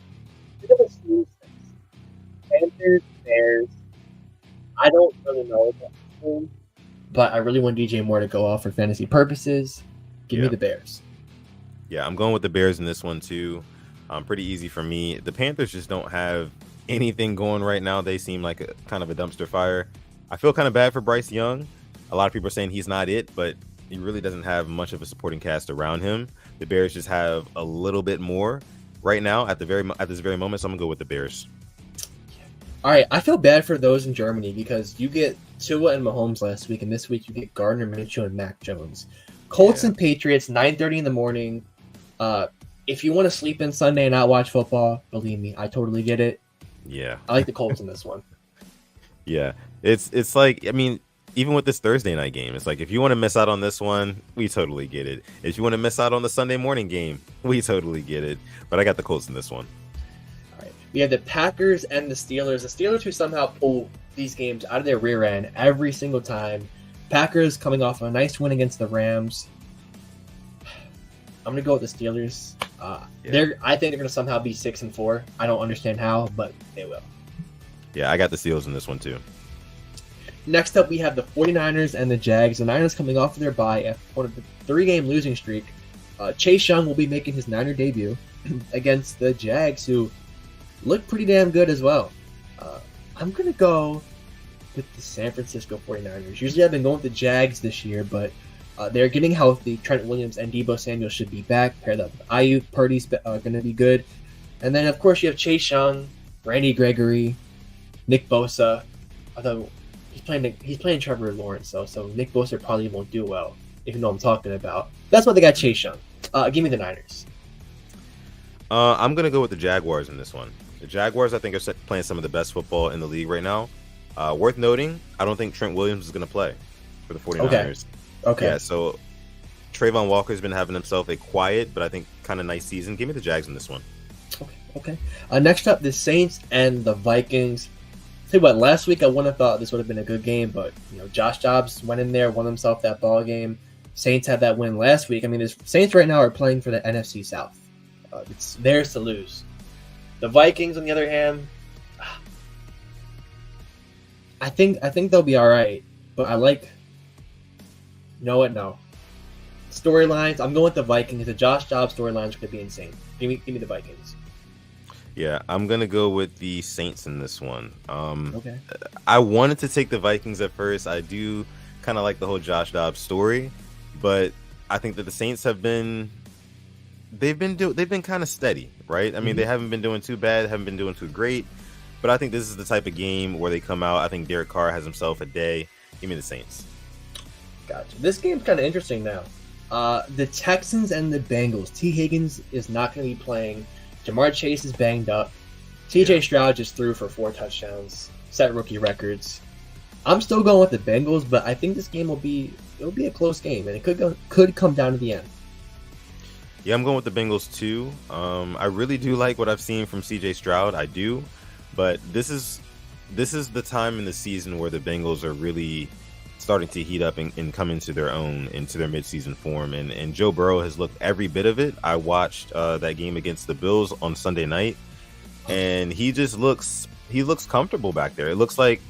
Panthers, Bears. I don't really know about the team, but I really want DJ Moore to go off for fantasy purposes. Give me the Bears. Yeah, I'm going with the Bears in this one too. Pretty easy for me. The Panthers just don't have anything going right now. They seem like a kind of a dumpster fire. I feel kind of bad for Bryce Young. A lot of people are saying he's not it, but he really doesn't have much of a supporting cast around him. The Bears just have a little bit more right now at this very moment. So I'm gonna go with the Bears. All right, I feel bad for those in Germany because you get Tua and Mahomes last week, and this week you get Gardner Minshew and Mac Jones. Colts and Patriots, 9:30 in the morning. If you want to sleep in Sunday and not watch football, believe me, I totally get it. Yeah, I like the Colts in this one. Yeah, it's like, I mean, even with this Thursday night game, it's like if you want to miss out on this one, we totally get it. If you want to miss out on the Sunday morning game, we totally get it. But I got the Colts in this one. All right, we have the Packers and the Steelers. The Steelers who somehow pull these games out of their rear end every single time. Packers coming off a nice win against the Rams. I'm gonna go with the Steelers. I think they're gonna somehow be 6-4. I don't understand how, but they will. Yeah, I got the Steelers in this one too. Next up, we have the 49ers and the Jags. The Niners coming off of their bye after the 3-game losing streak. Chase Young will be making his Niner debut against the Jags, who look pretty damn good as well. I'm going to go with the San Francisco 49ers. Usually I've been going with the Jags this year, but they're getting healthy. Trent Williams and Deebo Samuel should be back. Paired up with Ayuk. Purdy's going to be good. And then, of course, you have Chase Young, Randy Gregory, Nick Bosa. Although he's playing Trevor Lawrence, so Nick Bosa probably won't do well, if you know what I'm talking about. That's why they got Chase Young. Give me the Niners. I'm going to go with the Jaguars in this one. The Jaguars, I think, are playing some of the best football in the league right now. Worth noting, I don't think Trent Williams is going to play for the 49ers. Okay. Yeah, so Trayvon Walker's been having himself a quiet, but I think kind of nice season. Give me the Jags in this one. Okay. Okay. Next up, the Saints and the Vikings. Tell you what, last week I wouldn't have thought this would have been a good game, but Josh Jacobs went in there, won himself that ball game. Saints had that win last week. I mean, the Saints right now are playing for the NFC South. It's theirs to lose. The Vikings, on the other hand, I think they'll be all right. But I like. You know what? No. Storylines. I'm going with the Vikings. The Josh Jacobs storylines could be insane. Give me the Vikings. Yeah, I'm gonna go with the Saints in this one. Okay. I wanted to take the Vikings at first. I do kind of like the whole Josh Dobbs story, but I think that the Saints they've been kind of steady, right? I mean, they haven't been doing too bad, haven't been doing too great, but I think this is the type of game where they come out. I think Derek Carr has himself a day. Give me the Saints. Gotcha. This game's kind of interesting now. The Texans and the Bengals. T. Higgins is not going to be playing. Jamar Chase is banged up. TJ Stroud just threw for 4 touchdowns, set rookie records. I'm still going with the Bengals, but I think this game will be a close game, and it could come down to the end. Yeah, I'm going with the Bengals too. I really do like what I've seen from CJ Stroud. I do, but this is the time in the season where the Bengals are really starting to heat up and come into their own, into their midseason form. And Joe Burrow has looked every bit of it. I watched that game against the Bills on Sunday night, and he looks comfortable back there. It looks like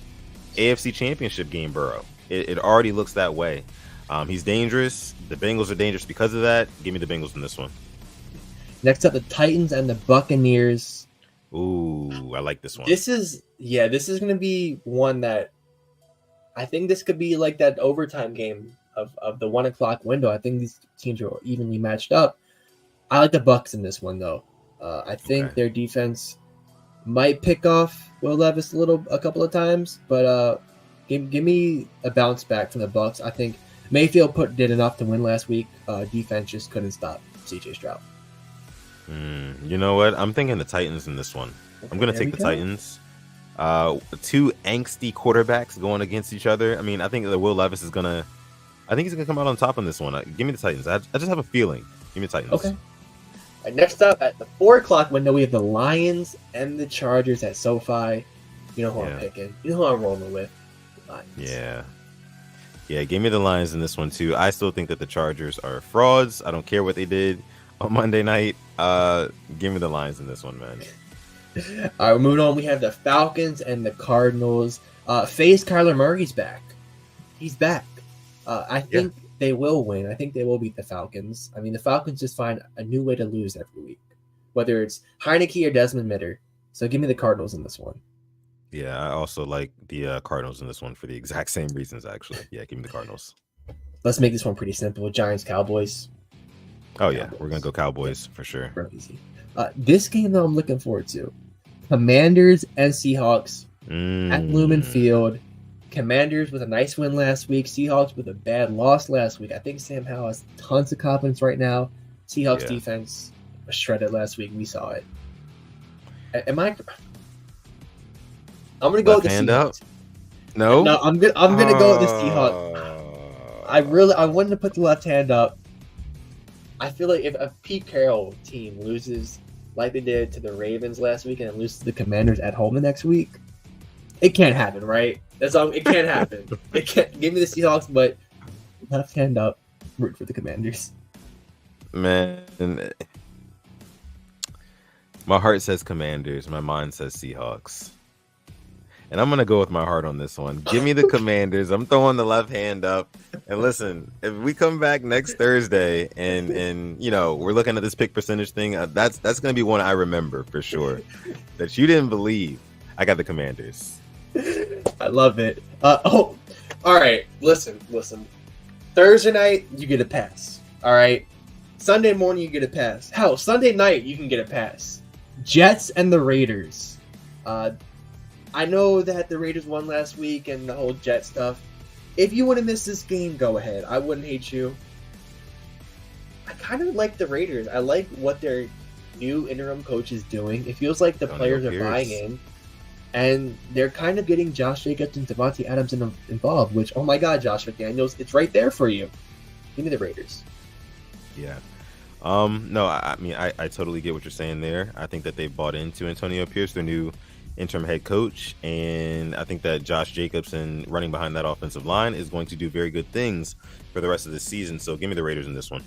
AFC Championship game Burrow. It already looks that way. He's dangerous. The Bengals are dangerous because of that. Give me the Bengals in this one. Next up, the Titans and the Buccaneers. Ooh, I like this one. This is going to be one that I think this could be like that overtime game of the 1 o'clock window. I think these teams are evenly matched up. I like the Bucs in this one though. I think their defense might pick off Will Levis a couple of times, but give me a bounce back from the Bucs. I think Mayfield did enough to win last week. Defense just couldn't stop CJ Stroud. You know what? I'm thinking the Titans in this one. I'm going to take the Titans. 2 angsty quarterbacks going against each other. I mean, I think that Will Levis he's gonna come out on top on this one. Give me the Titans. I just have a feeling. Give me the Titans. Okay. Right, next up at the 4 o'clock window, we have the Lions and the Chargers at SoFi. You know who I'm picking. You know who I'm rolling with. Lions. Yeah. Give me the Lions in this one too. I still think that the Chargers are frauds. I don't care what they did on Monday night. Give me the Lions in this one, man. All right, moving on. We have the Falcons and the Cardinals. Faze Kyler Murray's back. He's back. I think they will win. I think they will beat the Falcons. I mean, the Falcons just find a new way to lose every week, whether it's Heineke or Desmond Mitter. So give me the Cardinals in this one. Yeah, I also like the Cardinals in this one for the exact same reasons, actually. Yeah, give me the Cardinals. Let's make this one pretty simple. Giants, Cowboys. Oh, yeah. We're going to go Cowboys for sure. Real easy. This game that I'm looking forward to. Commanders and Seahawks at Lumen Field. Commanders with a nice win last week. Seahawks with a bad loss last week. I think Sam Howell has tons of confidence right now. Seahawks defense was shredded last week. We saw it. I'm gonna go with the Seahawks. No, I'm gonna go with the Seahawks. I wanted to put the left hand up. I feel like if a Pete Carroll team loses like they did to the Ravens last week and loses to the Commanders at home the next week, it can't happen, right? It can't happen. It can't. Give me the Seahawks, but left hand up, root for the Commanders. Man, my heart says Commanders. My mind says Seahawks. And I'm going to go with my heart on this one. Give me the Commanders. I'm throwing the left hand up. And listen, if we come back next Thursday and we're looking at this pick percentage thing, that's going to be one I remember for sure. That you didn't believe. I got the Commanders. I love it. All right. Listen. Thursday night, you get a pass. All right. Sunday morning, you get a pass. Hell, Sunday night, you can get a pass. Jets and the Raiders. I know that the Raiders won last week and the whole Jet stuff. If you want to miss this game, go ahead. I wouldn't hate you. I kind of like the Raiders. I like what their new interim coach is doing. It feels like the players are buying in. And they're kind of getting Josh Jacobs and Devontae Adams involved, which, oh my God, Josh McDaniels, it's right there for you. Give me the Raiders. Yeah. No, I mean, I totally get what you're saying there. I think that they bought into Antonio Pierce, their new interim head coach, and I think that Josh Jacobson running behind that offensive line is going to do very good things for the rest of the season. So give me the Raiders in this one.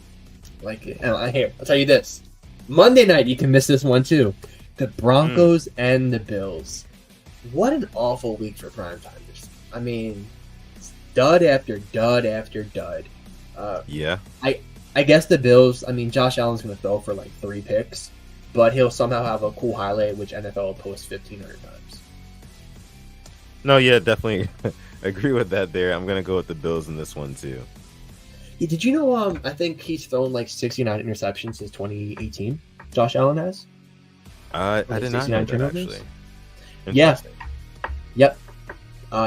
Like, here, I'll tell you this. Monday night, you can miss this one too. The Broncos and the Bills. What an awful week for primetimers. I mean, dud after dud after dud. Yeah. I guess the Bills, I mean, Josh Allen's going to throw for like 3 picks, but he'll somehow have a cool highlight, which NFL will post 1,500 times. No, yeah, definitely agree with that there. I'm going to go with the Bills in this one too. Yeah, did you know, I think he's thrown like 69 interceptions since 2018, Josh Allen has? I did not know that, actually. Yeah. Yep.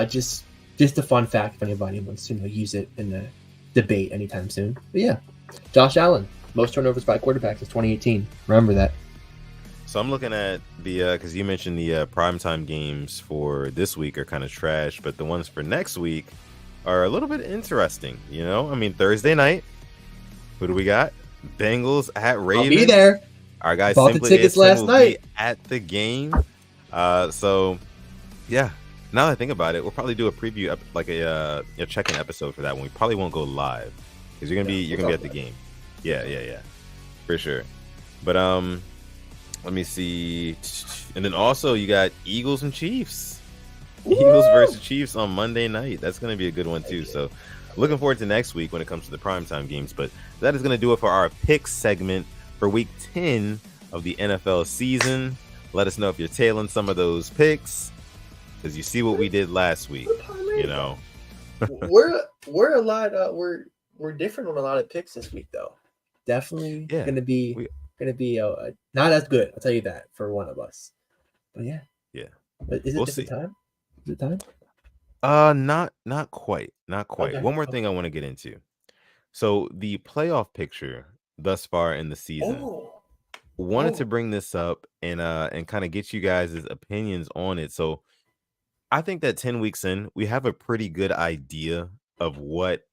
Just a fun fact if anybody wants to use it in the debate anytime soon. But yeah, Josh Allen, most turnovers by quarterback since 2018. Remember that. So I'm looking at the because you mentioned the primetime games for this week are kind of trash, but the ones for next week are a little bit interesting. I mean, Thursday night, who do we got? Bengals at Ravens. I'll be there. Our guy bought the tickets last night at the game. So yeah. Now that I think about it, we'll probably do a preview, like a check-in episode for that one. We probably won't go live because you're gonna be at the game. Yeah, for sure. But let me see. And then also you got Eagles and Chiefs. Woo! Eagles versus Chiefs on Monday night. That's gonna be a good one too. So looking forward to next week when it comes to the primetime games. But that is gonna do it for our pick segment for Week 10 of the NFL season. Let us know if you're tailing some of those picks. Because you see what we did last week, we're a lot. We're different on a lot of picks this week, though. Definitely gonna be not as good. I'll tell you that for one of us. But yeah. But is it time? Is it time? Not quite. Okay. One more thing I want to get into. So the playoff picture thus far in the season. Wanted to bring this up and kind of get you guys' opinions on it. So I think that 10 weeks in, we have a pretty good idea of what,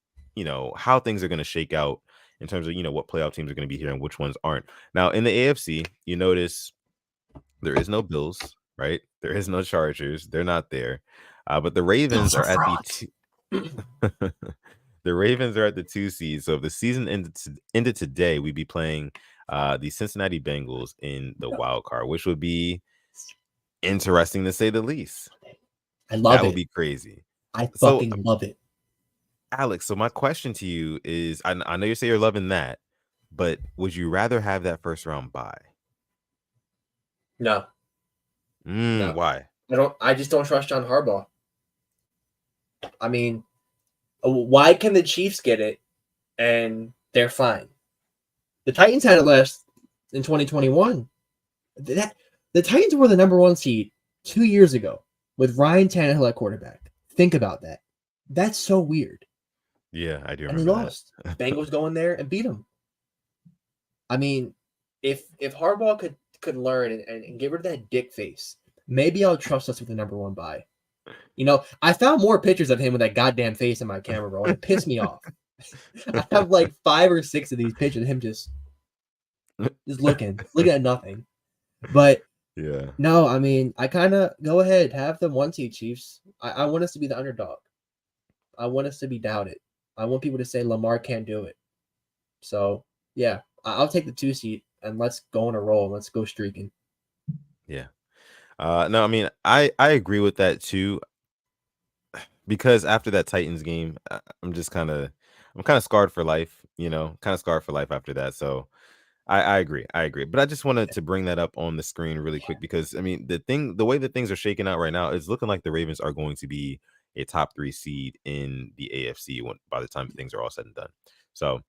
how things are going to shake out in terms of, what playoff teams are going to be here and which ones aren't. Now, in the AFC, you notice there is no Bills, right? There is no Chargers. They're not there. But the Ravens are at the Ravens are at the 2 seed. So if the season ended today, we'd be playing the Cincinnati Bengals in the wild card, which would be interesting to say the least. I love it. That would be crazy. I fucking love it. Alex, so my question to you is, I know you say you're loving that, but would you rather have that first round bye? No. No. Why? I just don't trust John Harbaugh. I mean, why can the Chiefs get it and they're fine? The Titans had it last in 2021. The Titans were the number 1 seed 2 years ago with Ryan Tannehill at quarterback. Think about that. That's so weird. Yeah, I do remember. And they lost. Bengals go in there and beat them. I mean, if Harbaugh could learn and get rid of that dick face, maybe I'll trust us with the number 1 bye. I found more pictures of him with that goddamn face in my camera roll, and it pissed me off. I have like 5 or 6 of these pictures of him just looking at nothing. But yeah, no, I mean, I kind of go ahead, have the 1 seed Chiefs. I want us to be the underdog. I want us to be doubted. I want people to say Lamar can't do it. So yeah, I'll take the 2 seed and let's go on a roll. Let's go streaking. Yeah. No, I mean, I agree with that too. Because after that Titans game, I'm kind of scarred for life. Kind of scarred for life after that. So I agree. But I just wanted to bring that up on the screen really quick because I mean the way that things are shaking out right now, it's looking like the Ravens are going to be a top 3 seed in the AFC by the time things are all said and done. So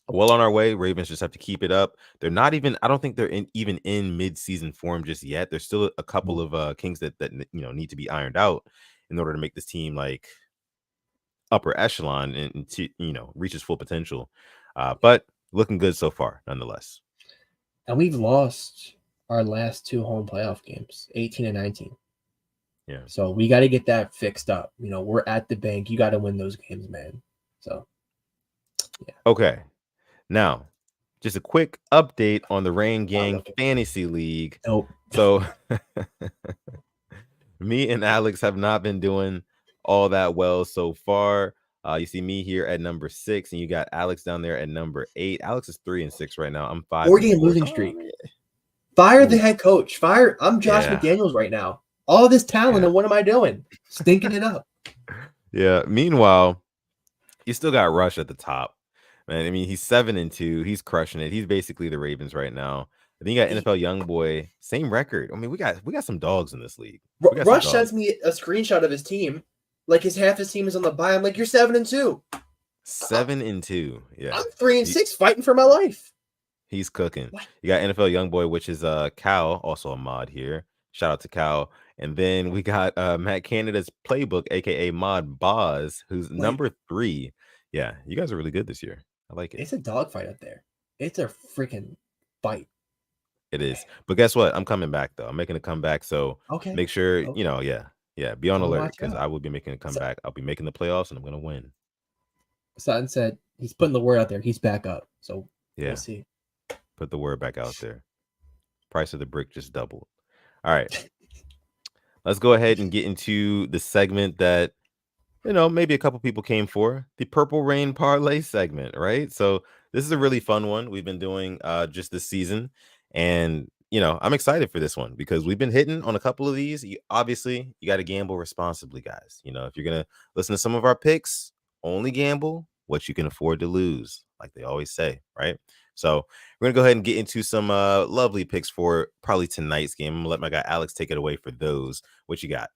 well on our way. Ravens just have to keep it up. They're not even. I don't think they're even in mid-season form just yet. There's still a couple of kinks that need to be ironed out in order to make this team like upper echelon and to reach its full potential. But looking good so far, nonetheless. And we've lost our last 2 home playoff games, 18 and 19. Yeah. So we got to get that fixed up. We're at the bank. You got to win those games, man. So, yeah. Okay. Now, just a quick update on the Rain Gang Okay. Fantasy League. Nope. So me and Alex have not been doing all that well so far. You see me here at number 6, and you got Alex down there at number 8. Alex is 3-6 right now. I'm 5 and 4-game 4. losing streak. Fire the Ooh. head coach. I'm Josh Yeah. McDaniels right now. All this talent, Yeah. and what am I doing? Stinking it up. Yeah. Meanwhile, you still got Rush at the top. Man, I mean, he's 7-2. He's crushing it. He's basically the Ravens right now. I think you got NFL Youngboy, same record. I mean, we got some dogs in this league. We got some Rush dogs. sends me a screenshot of his team. Like half his team is on the bye. I'm like, you're 7-2. 7-2. Yeah. I'm 3-6 fighting for my life. He's cooking. What? You got NFL Youngboy, which is Cal, also a mod here. Shout out to Cal. And then we got Matt Canada's playbook, aka Mod Boz, who's number 3. Yeah, you guys are really good this year. I like it. It's a dogfight up there. It's a freaking fight. It is. But guess what? I'm coming back though. I'm making a comeback. So make sure, be on alert because I will be making a comeback. I'll be making the playoffs and I'm gonna win. Sutton said he's putting the word out there. He's back up. So we'll see. Put the word back out there. Price of the brick just doubled. All right. Let's go ahead and get into the segment that, maybe a couple people came for, the Purple Rain Parlay segment, right? So this is a really fun one we've been doing just this season. And, I'm excited for this one because we've been hitting on a couple of these. Obviously, you got to gamble responsibly, guys. If you're going to listen to some of our picks, only gamble what you can afford to lose, like they always say, right? So we're going to go ahead and get into some lovely picks for probably tonight's game. I'm going to let my guy Alex take it away for those. What you got?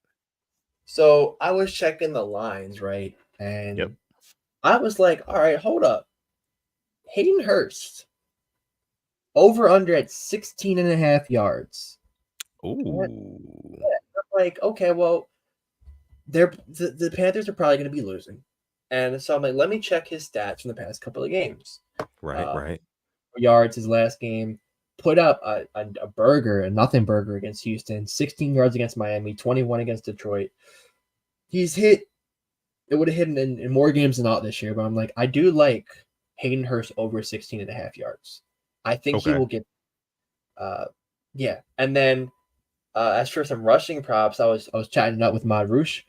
So I was checking the lines, right? And I was like, all right, hold up. Hayden Hurst, over under at 16.5 yards. Ooh. I'm like, okay, well, the Panthers are probably going to be losing. And so I'm like, let me check his stats from the past couple of games. Right. Yards his last game, put up a nothing burger against Houston, 16 yards against Miami, 21 against Detroit. It would have hit in more games than not this year, but I'm like, I do like Hayden Hurst over 16.5 yards. I think he will get, And then as for some rushing props, I was chatting up with Mod Roosh.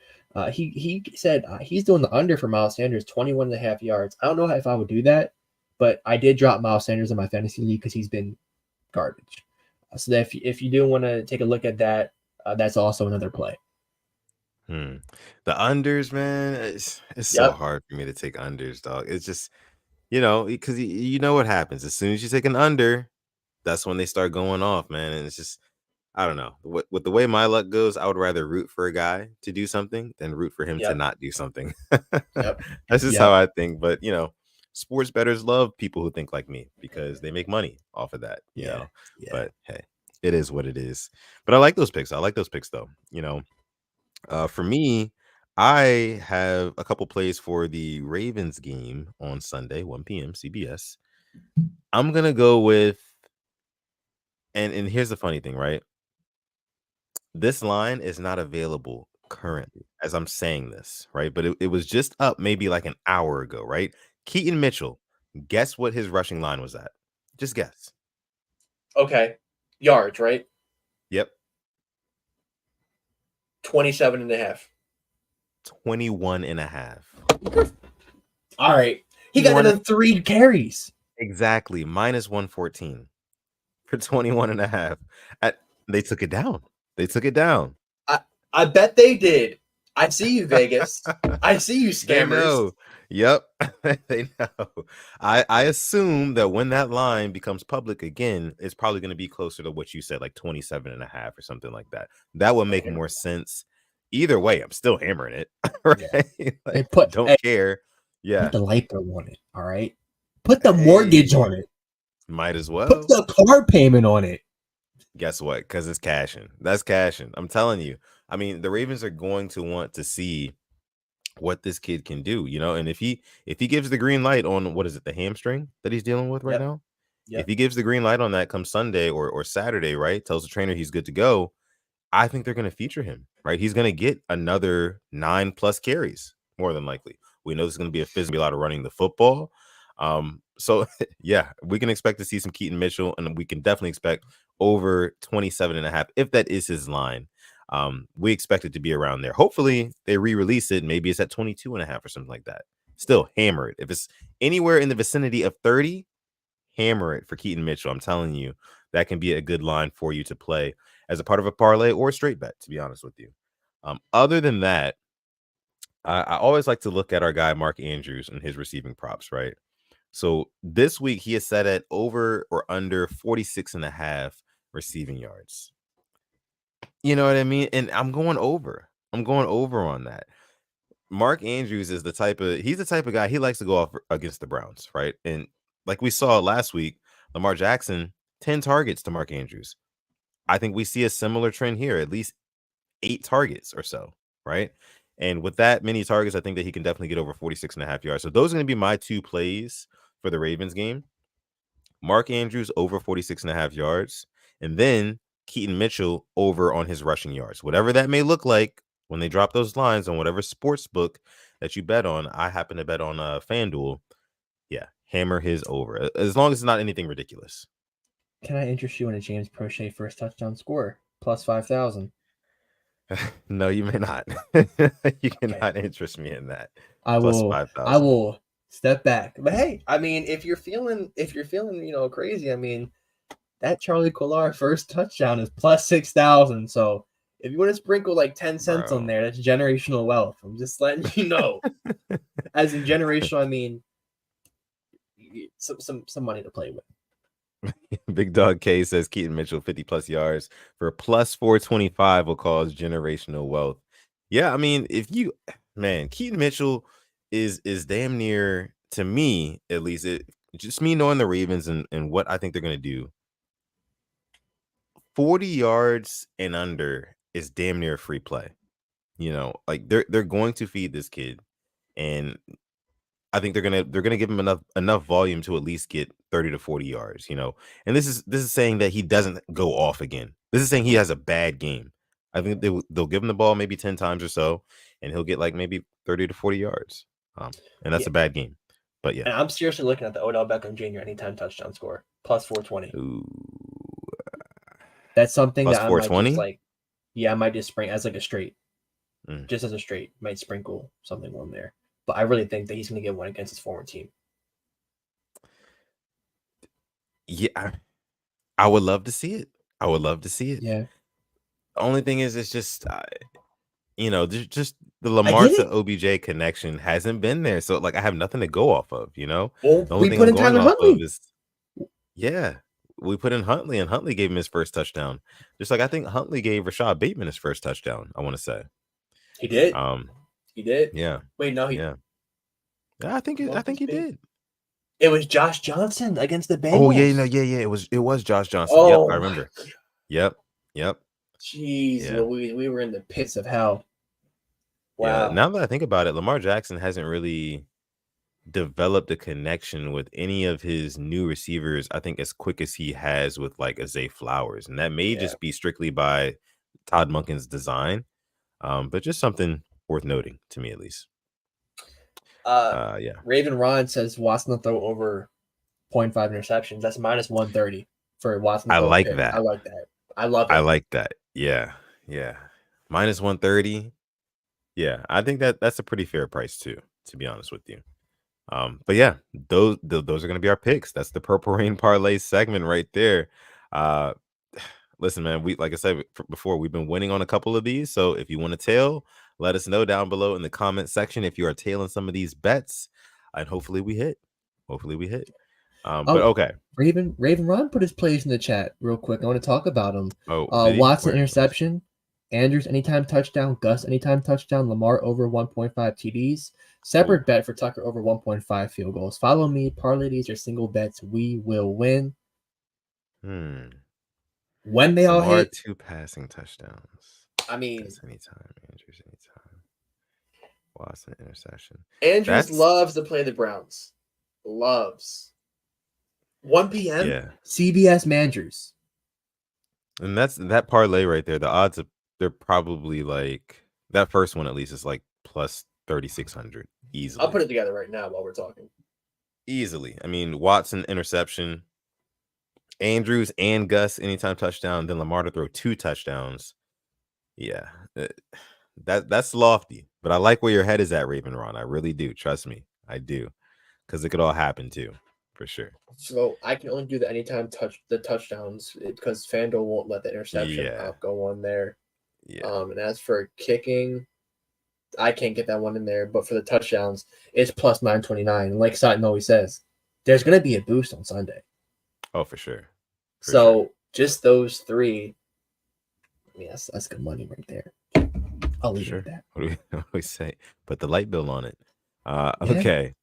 He said he's doing the under for Miles Sanders, 21.5 yards. I don't know if I would do that, but I did drop Miles Sanders in my fantasy league because he's been garbage. So that if you do want to take a look at that, that's also another play. The unders, man, it's so hard for me to take unders, dog. It's just, because you know what happens. As soon as you take an under, that's when they start going off, man. And it's just, I don't know. With the way my luck goes, I would rather root for a guy to do something than root for him to not do something. That's just how I think. But, sports bettors love people who think like me because they make money off of that, you know. But hey, it is what it is. But I like those picks. I like those picks, though. For me, I have a couple plays for the Ravens game on Sunday, 1 p.m. CBS. I'm gonna go with, and here's the funny thing, right? This line is not available currently as I'm saying this, right? But it was just up maybe like an hour ago, right? Keaton Mitchell, guess what his rushing line was at? Just guess. Okay. Yards, right? Yep. 27.5. 21.5. All right. He got another 3 carries. Exactly. Minus 114 for 21.5. They took it down. I bet they did. I see you, Vegas. I see you, scammers. They know. Yep. They know. I assume that when that line becomes public again, it's probably going to be closer to what you said, like 27.5 or something like that. That would make more sense. Either way, I'm still hammering it. Right? Yeah. Don't care. Yeah. Put the light bill on it. All right. Put the mortgage on it. Might as well. Put the car payment on it. Guess what? Because it's cashing. That's cashing. I'm telling you. I mean, the Ravens are going to want to see what this kid can do, and if he gives the green light on, what is it, the hamstring that he's dealing with right now? If he gives the green light on that come Sunday or Saturday, right, tells the trainer he's good to go, I think they're going to feature him, right? He's going to get another 9+ carries, more than likely. We know this is going to be a lot of running the football. So yeah, we can expect to see some Keaton Mitchell, and we can definitely expect over 27.5 if that is his line. We expect it to be around there. Hopefully they re-release it. Maybe it's at 22.5 or something like that. Still hammer it. If it's anywhere in the vicinity of 30, hammer it for Keaton Mitchell. I'm telling you, that can be a good line for you to play as a part of a parlay or a straight bet, to be honest with you. Other than that, I always like to look at our guy Mark Andrews and his receiving props, right? So this week he is set at over or under 46.5 receiving yards. You know what I mean? And I'm going over. I'm going over on that. Mark Andrews is he's the type of guy, he likes to go off against the Browns, right? And like we saw last week, Lamar Jackson, 10 targets to Mark Andrews. I think we see a similar trend here, at least 8 targets or so, right? And with that many targets, I think that he can definitely get over 46.5 yards. So those are going to be my 2 plays for the Ravens game. Mark Andrews over 46.5 yards, and then Keaton Mitchell over on his rushing yards. Whatever that may look like when they drop those lines on whatever sports book that you bet on. I happen to bet on FanDuel. Yeah, hammer his over, as long as it's not anything ridiculous. Can I interest you in a James Prochet first touchdown score? Plus 5,000. No, you may not. You cannot interest me in that. I Plus will 5,000. step back. But hey, I mean, if you're feeling, crazy, I mean, that Charlie Collar first touchdown is plus 6,000. So if you want to sprinkle like 10 cents on there, that's generational wealth. I'm just letting you know. As in generational, I mean, some money to play with. Big Dog K says Keaton Mitchell 50 plus yards for plus 425 will cause generational wealth. Yeah, I mean, Keaton Mitchell is damn near, to me at least, just me knowing the Ravens and what I think they're gonna do. 40 yards and under is damn near a free play. You know, like they're going to feed this kid, and I think they're gonna give him enough volume to at least get 30 to 40 yards, you know. And this is saying that he doesn't go off again. This is saying he has a bad game. I think they'll give him the ball maybe 10 times or so, and he'll get like maybe 30 to 40 yards. And that's a bad game. But yeah. And I'm seriously looking at the Odell Beckham Jr. anytime touchdown score. Plus 420. Ooh. That's something Plus that I 420? might just I might just sprinkle as like a straight. Just as a straight. Might sprinkle something on there. But I really think that he's going to get one against his former team. Yeah, I would love to see it. I would love to see it. Yeah. The only thing is, it's just, just the Lamar to OBJ connection hasn't been there. So, like, I have nothing to go off of, you know? Well, the only thing I'm going off of is, we put in Huntley, and Huntley gave him his first touchdown. Just like I think Huntley gave Rashad Bateman his first touchdown, I want to say. He did? He did? Yeah. Wait, no, Yeah, I think he did. It was Josh Johnson against the Bengals. Oh yeah. It was Josh Johnson. Oh, yep, I remember. Yep. Jeez, Yeah. we were in the pits of hell. Wow. Yeah. Now that I think about it, Lamar Jackson hasn't really developed a connection with any of his new receivers, I think, as quick as he has with like Zay Flowers, and that may just be strictly by Todd Monken's design. But just something worth noting to me, at least. Raven Ron says Watson to throw over 0.5 interceptions. That's minus 130 for Watson. I like that. I like that. I love it. I like that. Yeah. Minus 130. Yeah, I think that's a pretty fair price too, to be honest with you. But yeah, those are going to be our picks. That's the Purple Rain Parlay segment right there. Listen, man, like I said before, we've been winning on a couple of these. So if you want to tail, let us know down below in the comment section if you are tailing some of these bets, and hopefully we hit. But okay. Raven Ron put his plays in the chat real quick. I want to talk about them. Watson interception, Andrews anytime touchdown, Gus anytime touchdown, Lamar over 1.5 TDs. Separate bet for Tucker over 1.5 field goals. Follow me. Parlay these are single bets. We will win. When they all hit, 2 passing touchdowns. I mean, anytime. Andrews anytime. Watson interception. Andrews loves to play the Browns. Loves. 1 p.m. Yeah. CBS Mandrews. And that's that parlay right there. The odds they're probably like that first one at least is like plus 3,600 easily. I'll put it together right now while we're talking. Easily. I mean, Watson interception, Andrews and Gus anytime touchdown, then Lamar to throw 2 touchdowns. Yeah, that's lofty, but I like where your head is at, Raven Ron. I really do. Trust me, I do, because it could all happen too, for sure. So I can only do the anytime touchdowns because FanDuel won't let the interception Yeah, go on there. yeah, And as for kicking, I can't get that one in there. But for the touchdowns, it's plus 929. And like Sutton always says, there's gonna be a boost on Sunday. oh for sure, for sure. So just those three, yes, that's good money right there. I'll leave it Sure. at that. What do we always say? Put the light bill on it. Yeah. Okay.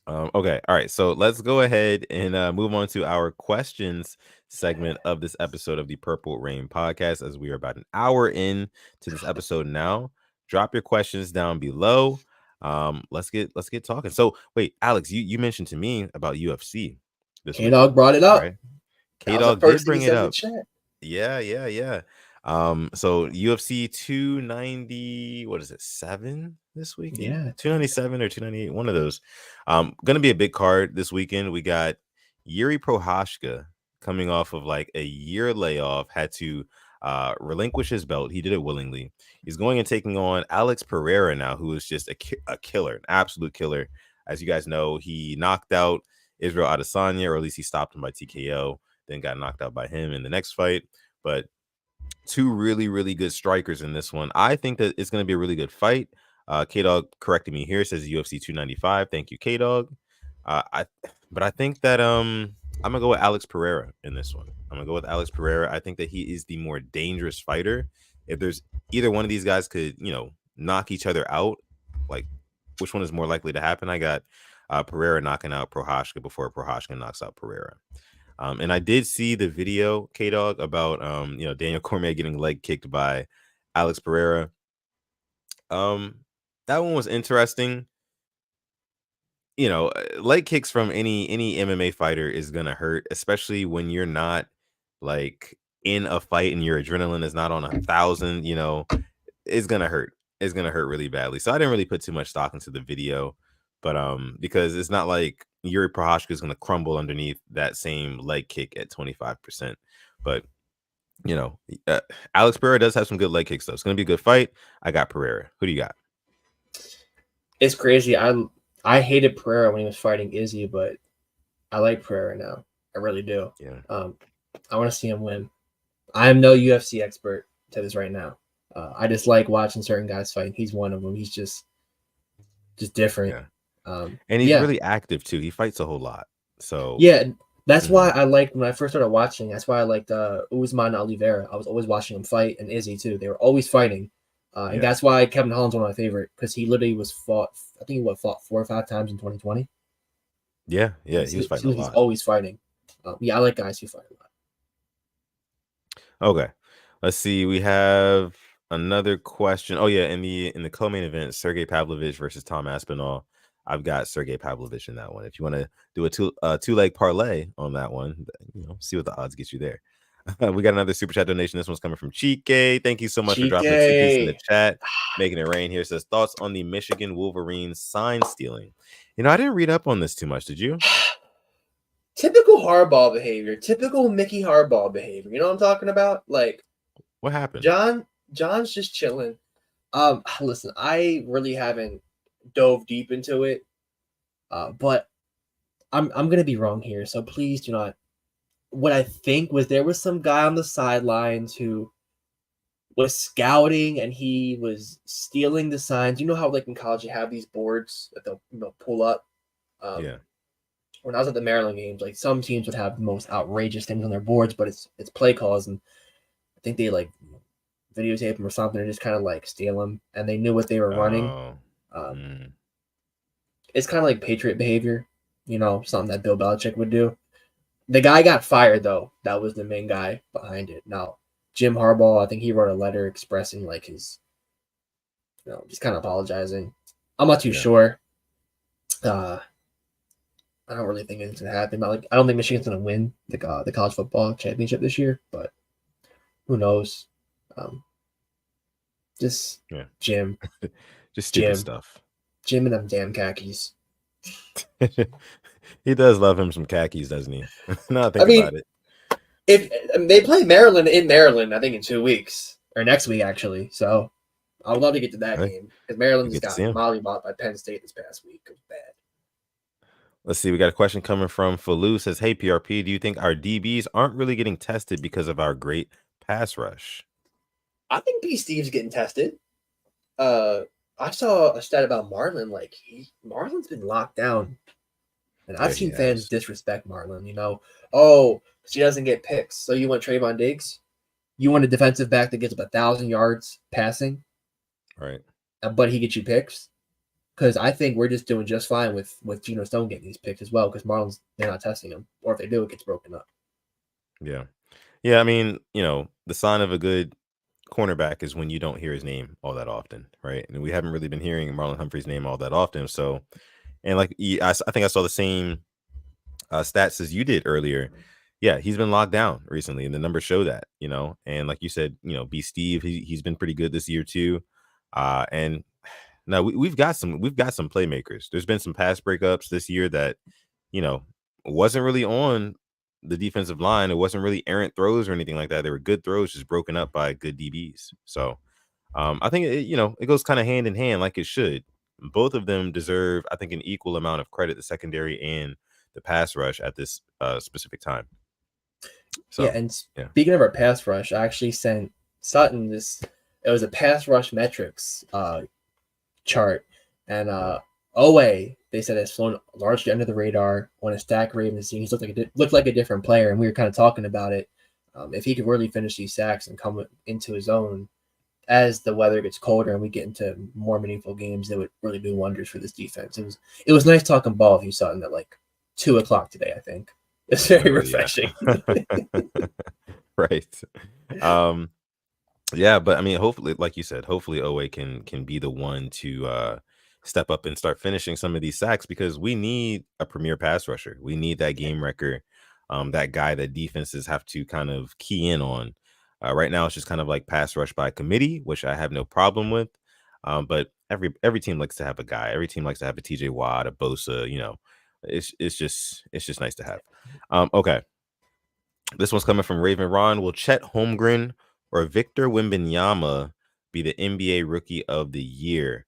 Okay. All right. So let's go ahead and move on to our questions segment of this episode of the Purple Rain podcast. As we are about an hour in to this episode now, drop your questions down below. Let's get talking. So wait, Alex, you mentioned to me about UFC this weekend, K-Dog brought it up. right? That was the K-Dog first did thing he bring it said in the up. chat. Yeah. So UFC 290, what is it, 7 this weekend? Yeah. 297 or 298, one of those. Gonna be a big card this weekend. We got Yuri Prohashka coming off of like a year layoff, had to relinquish his belt. He did it willingly. He's going and taking on Alex Pereira now, who is just a killer, an absolute killer. As you guys know, he knocked out Israel Adesanya, or at least he stopped him by TKO, then got knocked out by him in the next fight. But 2 really, really good strikers in this one. I think that it's going to be a really good fight. K-Dog corrected me here, says UFC 295. Thank you, K-Dog. But I think that I'm gonna go with Alex Pereira in this one. I'm gonna go with Alex Pereira. I think that he is the more dangerous fighter. If there's either one of these guys could, knock each other out, like which one is more likely to happen? I got Pereira knocking out Prohashka before Prohashka knocks out Pereira. And I did see the video, K-Dog, about Daniel Cormier getting leg kicked by Alex Pereira. That one was interesting. Leg kicks from any MMA fighter is gonna hurt, especially when you're not like in a fight and your adrenaline is not on 1,000. It's gonna hurt. It's gonna hurt really badly. So I didn't really put too much stock into the video, but because it's not like Yuri Prohashka is gonna crumble underneath that same leg kick at 25%. But Alex Pereira does have some good leg kicks though. It's gonna be a good fight. I got Pereira. Who do you got? It's crazy. I hated Pereira when he was fighting Izzy, but I like Pereira now. I really do. Yeah. I want to see him win. I am no UFC expert to this right now. I just like watching certain guys fight. He's one of them. He's just different. Yeah. And he's really active too. He fights a whole lot. So yeah, that's why I liked when I first started watching. That's why I liked Usman Oliveira. I was always watching him fight, and Izzy too. They were always fighting. And that's why Kevin Holland's one of my favorite, because he literally was fought. I think he fought 4 or 5 times in 2020. Yeah, he was fighting a lot. He's always fighting. I like guys who fight a lot. Okay, let's see. We have another question. Oh yeah, in the co-main event, Sergey Pavlovich versus Tom Aspinall. I've got Sergey Pavlovich in that one. If you want to do a two-leg parlay on that one, see what the odds get you there. We got another super chat donation. This one's coming from Chike. Thank you so much for dropping a 2-piece in the chat, making it rain here. It says thoughts on the Michigan Wolverines sign stealing. I didn't read up on this too much. Did you? Typical Harbaugh behavior. Typical Mickey Harbaugh behavior. You know what I'm talking about? Like, what happened? John's just chilling. Listen, I really haven't dove deep into it, but I'm gonna be wrong here. So please do not. What I think was there was some guy on the sidelines who was scouting and he was stealing the signs. You know how like in college you have these boards that they'll pull up. Yeah. When I was at the Maryland games, like some teams would have the most outrageous things on their boards, but it's play calls, and I think they like videotape them or something and just kind of like steal them, and they knew what they were running. It's kind of like Patriot behavior, something that Bill Belichick would do. The guy got fired, though. That was the main guy behind it. Now, Jim Harbaugh, I think he wrote a letter expressing like his, just kind of apologizing. I'm not too sure. I don't really think anything's gonna happen. I don't think Michigan's gonna win the college football championship this year, but who knows? Jim, just stupid stuff. Jim and them damn khakis. He does love him some khakis, doesn't he? Now I think I mean, about it. if they play Maryland in Maryland, I think in 2 weeks or next week actually. So I would love to get to that Right? game because You Maryland just get to see got him. mollywopped by Penn State this past week. It was bad. Let's see. We got a question coming from Falou. Says, "Hey PRP, do you think our DBs aren't really getting tested because of our great pass rush?" I think B. Steve's getting tested. I saw a stat about Marlin. Like Marlin's been locked down, and Yeah, I've he seen fans has. disrespect Marlin. Oh, she doesn't get picks, so you want Trayvon Diggs? You want a defensive back that gets up 1,000 yards passing, Right. but he gets you picks? Because I think we're just doing just fine with Geno Stone getting these picks as well. Because Marlins, they're not testing him, or if they do, it gets broken up. Yeah. Yeah. I mean, the sign of a good cornerback is when you don't hear his name all that often, right? And we haven't really been hearing Marlon Humphrey's name all that often. So, and like I think I saw the same stats as you did earlier. Yeah, he's been locked down recently, and the numbers show that. And like you said, B. Steve, he's been pretty good this year too. And now we've got some playmakers. There's been some pass breakups this year that you know wasn't really on the defensive line. It wasn't really errant throws or anything like that. They were good throws, just broken up by good DBs. So I think it goes kind of hand in hand, like it should. Both of them deserve, I think, an equal amount of credit, the secondary and the pass rush at this specific time. Yeah, So and yeah, speaking of our pass rush, I actually sent Sutton this. It was a pass rush metrics chart, and Owe they said has flown largely under the radar on a stack rate. And he's looked like a different player, and we were kind of talking about it. If he could really finish these sacks and come into his own as the weather gets colder and we get into more meaningful games, it would really do wonders for this defense. It was nice talking ball with you, Sutton, at like 2 o'clock today. I think it's very yeah, refreshing. right. Um, Yeah, but I mean, hopefully, like you said, hopefully Owe can be the one to step up and start finishing some of these sacks because we need a premier pass rusher. We need that game wrecker, that guy that defenses have to kind of key in on. Right now, it's just kind of like pass rush by committee, which I have no problem with. But every team likes to have a guy. Every team likes to have a TJ Watt, a Bosa. It's just nice to have. Okay. This one's coming from Raven Ron. Will Chet Holmgren or Victor Wembanyama be the NBA Rookie of the Year?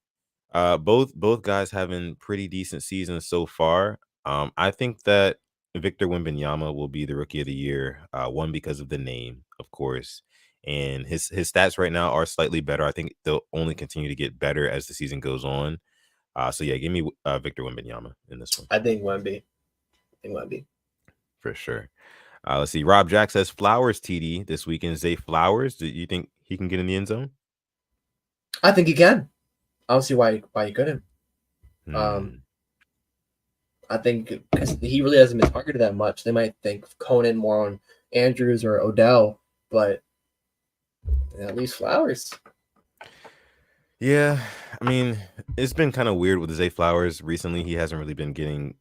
Both guys having pretty decent seasons so far. I think that Victor Wembanyama will be the Rookie of the Year. One, because of the name, of course, and his stats right now are slightly better. I think they'll only continue to get better as the season goes on. So yeah, give me Victor Wembanyama in this one I think Wemby. for sure. Let's see. Rob Jack says Flowers TD this weekend. Zay Flowers. Do you think he can get in the end zone? I think he can. I don't see why he couldn't. Hmm. I think because he really hasn't been targeted that much. They might think Conan more on Andrews or Odell, but at least Flowers. Yeah, I mean, it's been kind of weird with Zay Flowers recently. He hasn't really been getting,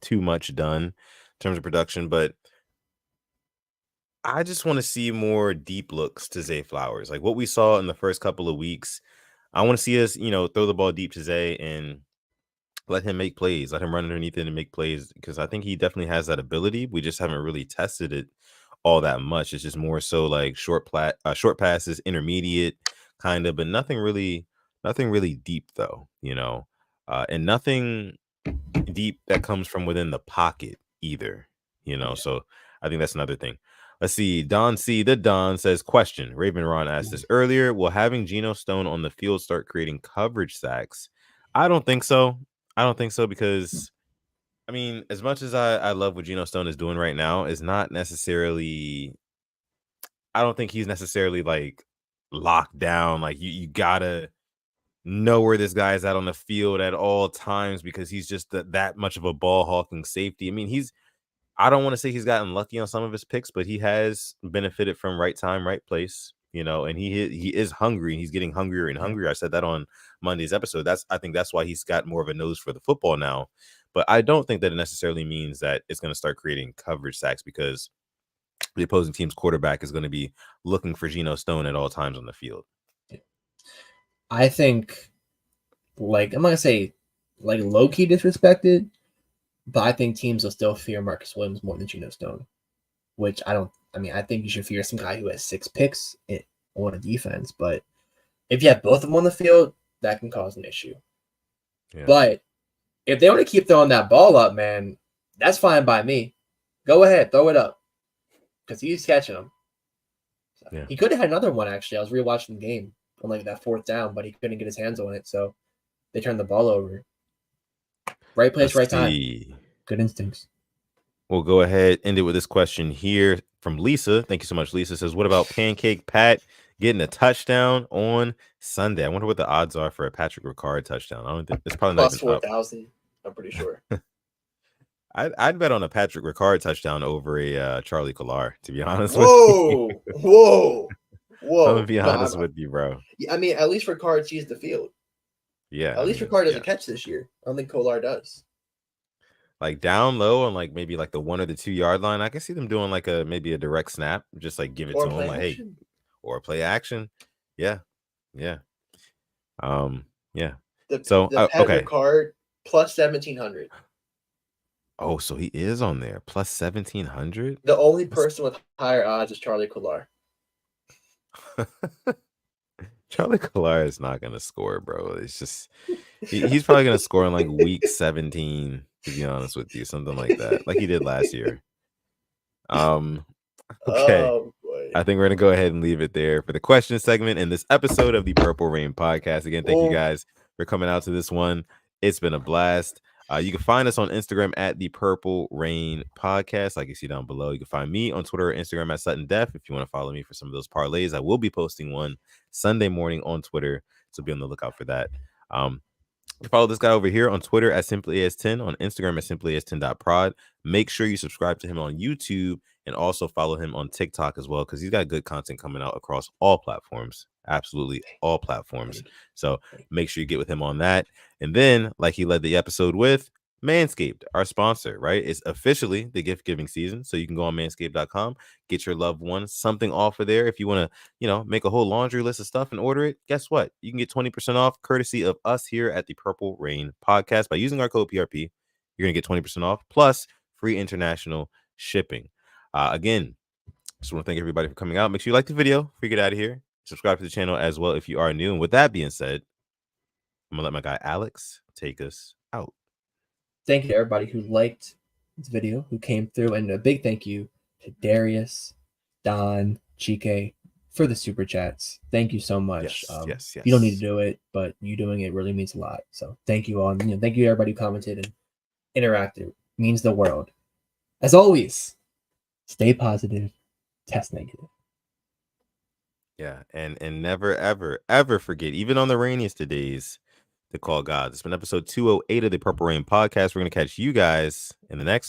too much done in terms of production, but I just want to see more deep looks to Zay Flowers. Like what we saw in the first couple of weeks. I want to see us, throw the ball deep to Zay and let him make plays, let him run underneath it and make plays because I think he definitely has that ability. We just haven't really tested it all that much. It's just more so like short passes, intermediate kind of, but nothing really deep though, and nothing deep that comes from within the pocket either. Yeah. So I think that's another thing. Let's see. Don C. The Don says, question. Raven Ron asked this earlier. Will having Geno Stone on the field start creating coverage sacks? I don't think so. I don't think so because, I mean, as much as I love what Geno Stone is doing right now, is not necessarily, I don't think he's necessarily like locked down. Like you gotta know where this guy is at on the field at all times because he's just that much of a ball hawking safety. I mean, I don't want to say he's gotten lucky on some of his picks, but he has benefited from right time, right place, and he is hungry. He's getting hungrier and hungrier. I said that on Monday's episode. I think that's why he's got more of a nose for the football now. But I don't think that it necessarily means that it's going to start creating coverage sacks because the opposing team's quarterback is going to be looking for Geno Stone at all times on the field. I think, like, I'm not gonna say like low key disrespected, but I think teams will still fear Marcus Williams more than Geno Stone, which I don't. I mean, I think you should fear some guy who has 6 picks on a defense, but if you have both of them on the field, that can cause an issue. Yeah. But if they want to keep throwing that ball up, man, that's fine by me. Go ahead, throw it up, because he's catching them. So Yeah. He could have had another one, actually. I was rewatching the game on like that 4th down, but he couldn't get his hands on it, so they turned the ball over. Right place, right time. Good instincts. We'll go ahead, end it with this question here from Lisa. Thank you so much, Lisa. Says, what about Pancake Pat getting a touchdown on Sunday? I wonder what the odds are for a Patrick Ricard touchdown. I don't think it's probably plus not even 4,000. I'm pretty sure. I'd bet on a Patrick Ricard touchdown over a Charlie Collar, to be honest Whoa, with you. whoa. I'm gonna be honest with you, bro. I mean, at least Ricard sees the field. Yeah. At least Ricard doesn't catch this year. I don't think Collar does. Like down low on like maybe like the 1 or the 2 yard line, I can see them doing like maybe a direct snap, just like give it to him, like action. Hey, or play action. Yeah. The So Pat okay. Ricard plus 1,700. Oh, so he is on there plus 1,700. The only person with higher odds is Charlie Collar. Charlie Collar is not gonna score, bro. It's just he's probably gonna score in like week 17, to be honest with you, something like that, like he did last year. Okay. Oh, boy. I think we're gonna go ahead and leave it there for the question segment in this episode of the Purple Rain podcast. Again, thank you guys for coming out to this one. It's been a blast. You can find us on Instagram at the Purple Rain Podcast, like you see down below. You can find me on Twitter or Instagram at Sutton Def if you want to follow me for some of those parlays. I will be posting one Sunday morning on Twitter, so be on the lookout for that. Follow this guy over here on Twitter at simplyas10, on Instagram at simplyas10.prod. Make sure you subscribe to him on YouTube and also follow him on TikTok as well, because he's got good content coming out across all platforms. Absolutely all platforms. So make sure you get with him on that. And then, like he led the episode with, Manscaped, our sponsor, right? It's officially the gift giving season. So you can go on manscaped.com, get your loved one something off of there. If you want to, make a whole laundry list of stuff and order it, guess what? You can get 20% off courtesy of us here at the Purple Rain Podcast by using our code PRP. You're going to get 20% off plus free international shipping. Again, just want to thank everybody for coming out. Make sure you like the video before you get out of here. Subscribe to the channel as well if you are new. And with that being said, I'm going to let my guy Alex take us out. Thank you to everybody who liked this video, who came through, and a big thank you to Darius, Don, Chike for the super chats. Thank you so much. Yes. You don't need to do it, but you doing it really means a lot. So thank you all. Thank you to everybody who commented and interacted. It means the world. As always, stay positive, test negative. Yeah, and never, ever, ever forget, even on the rainiest of days, to call God. It's been episode 208 of the Purple Rain Podcast. We're going to catch you guys in the next one.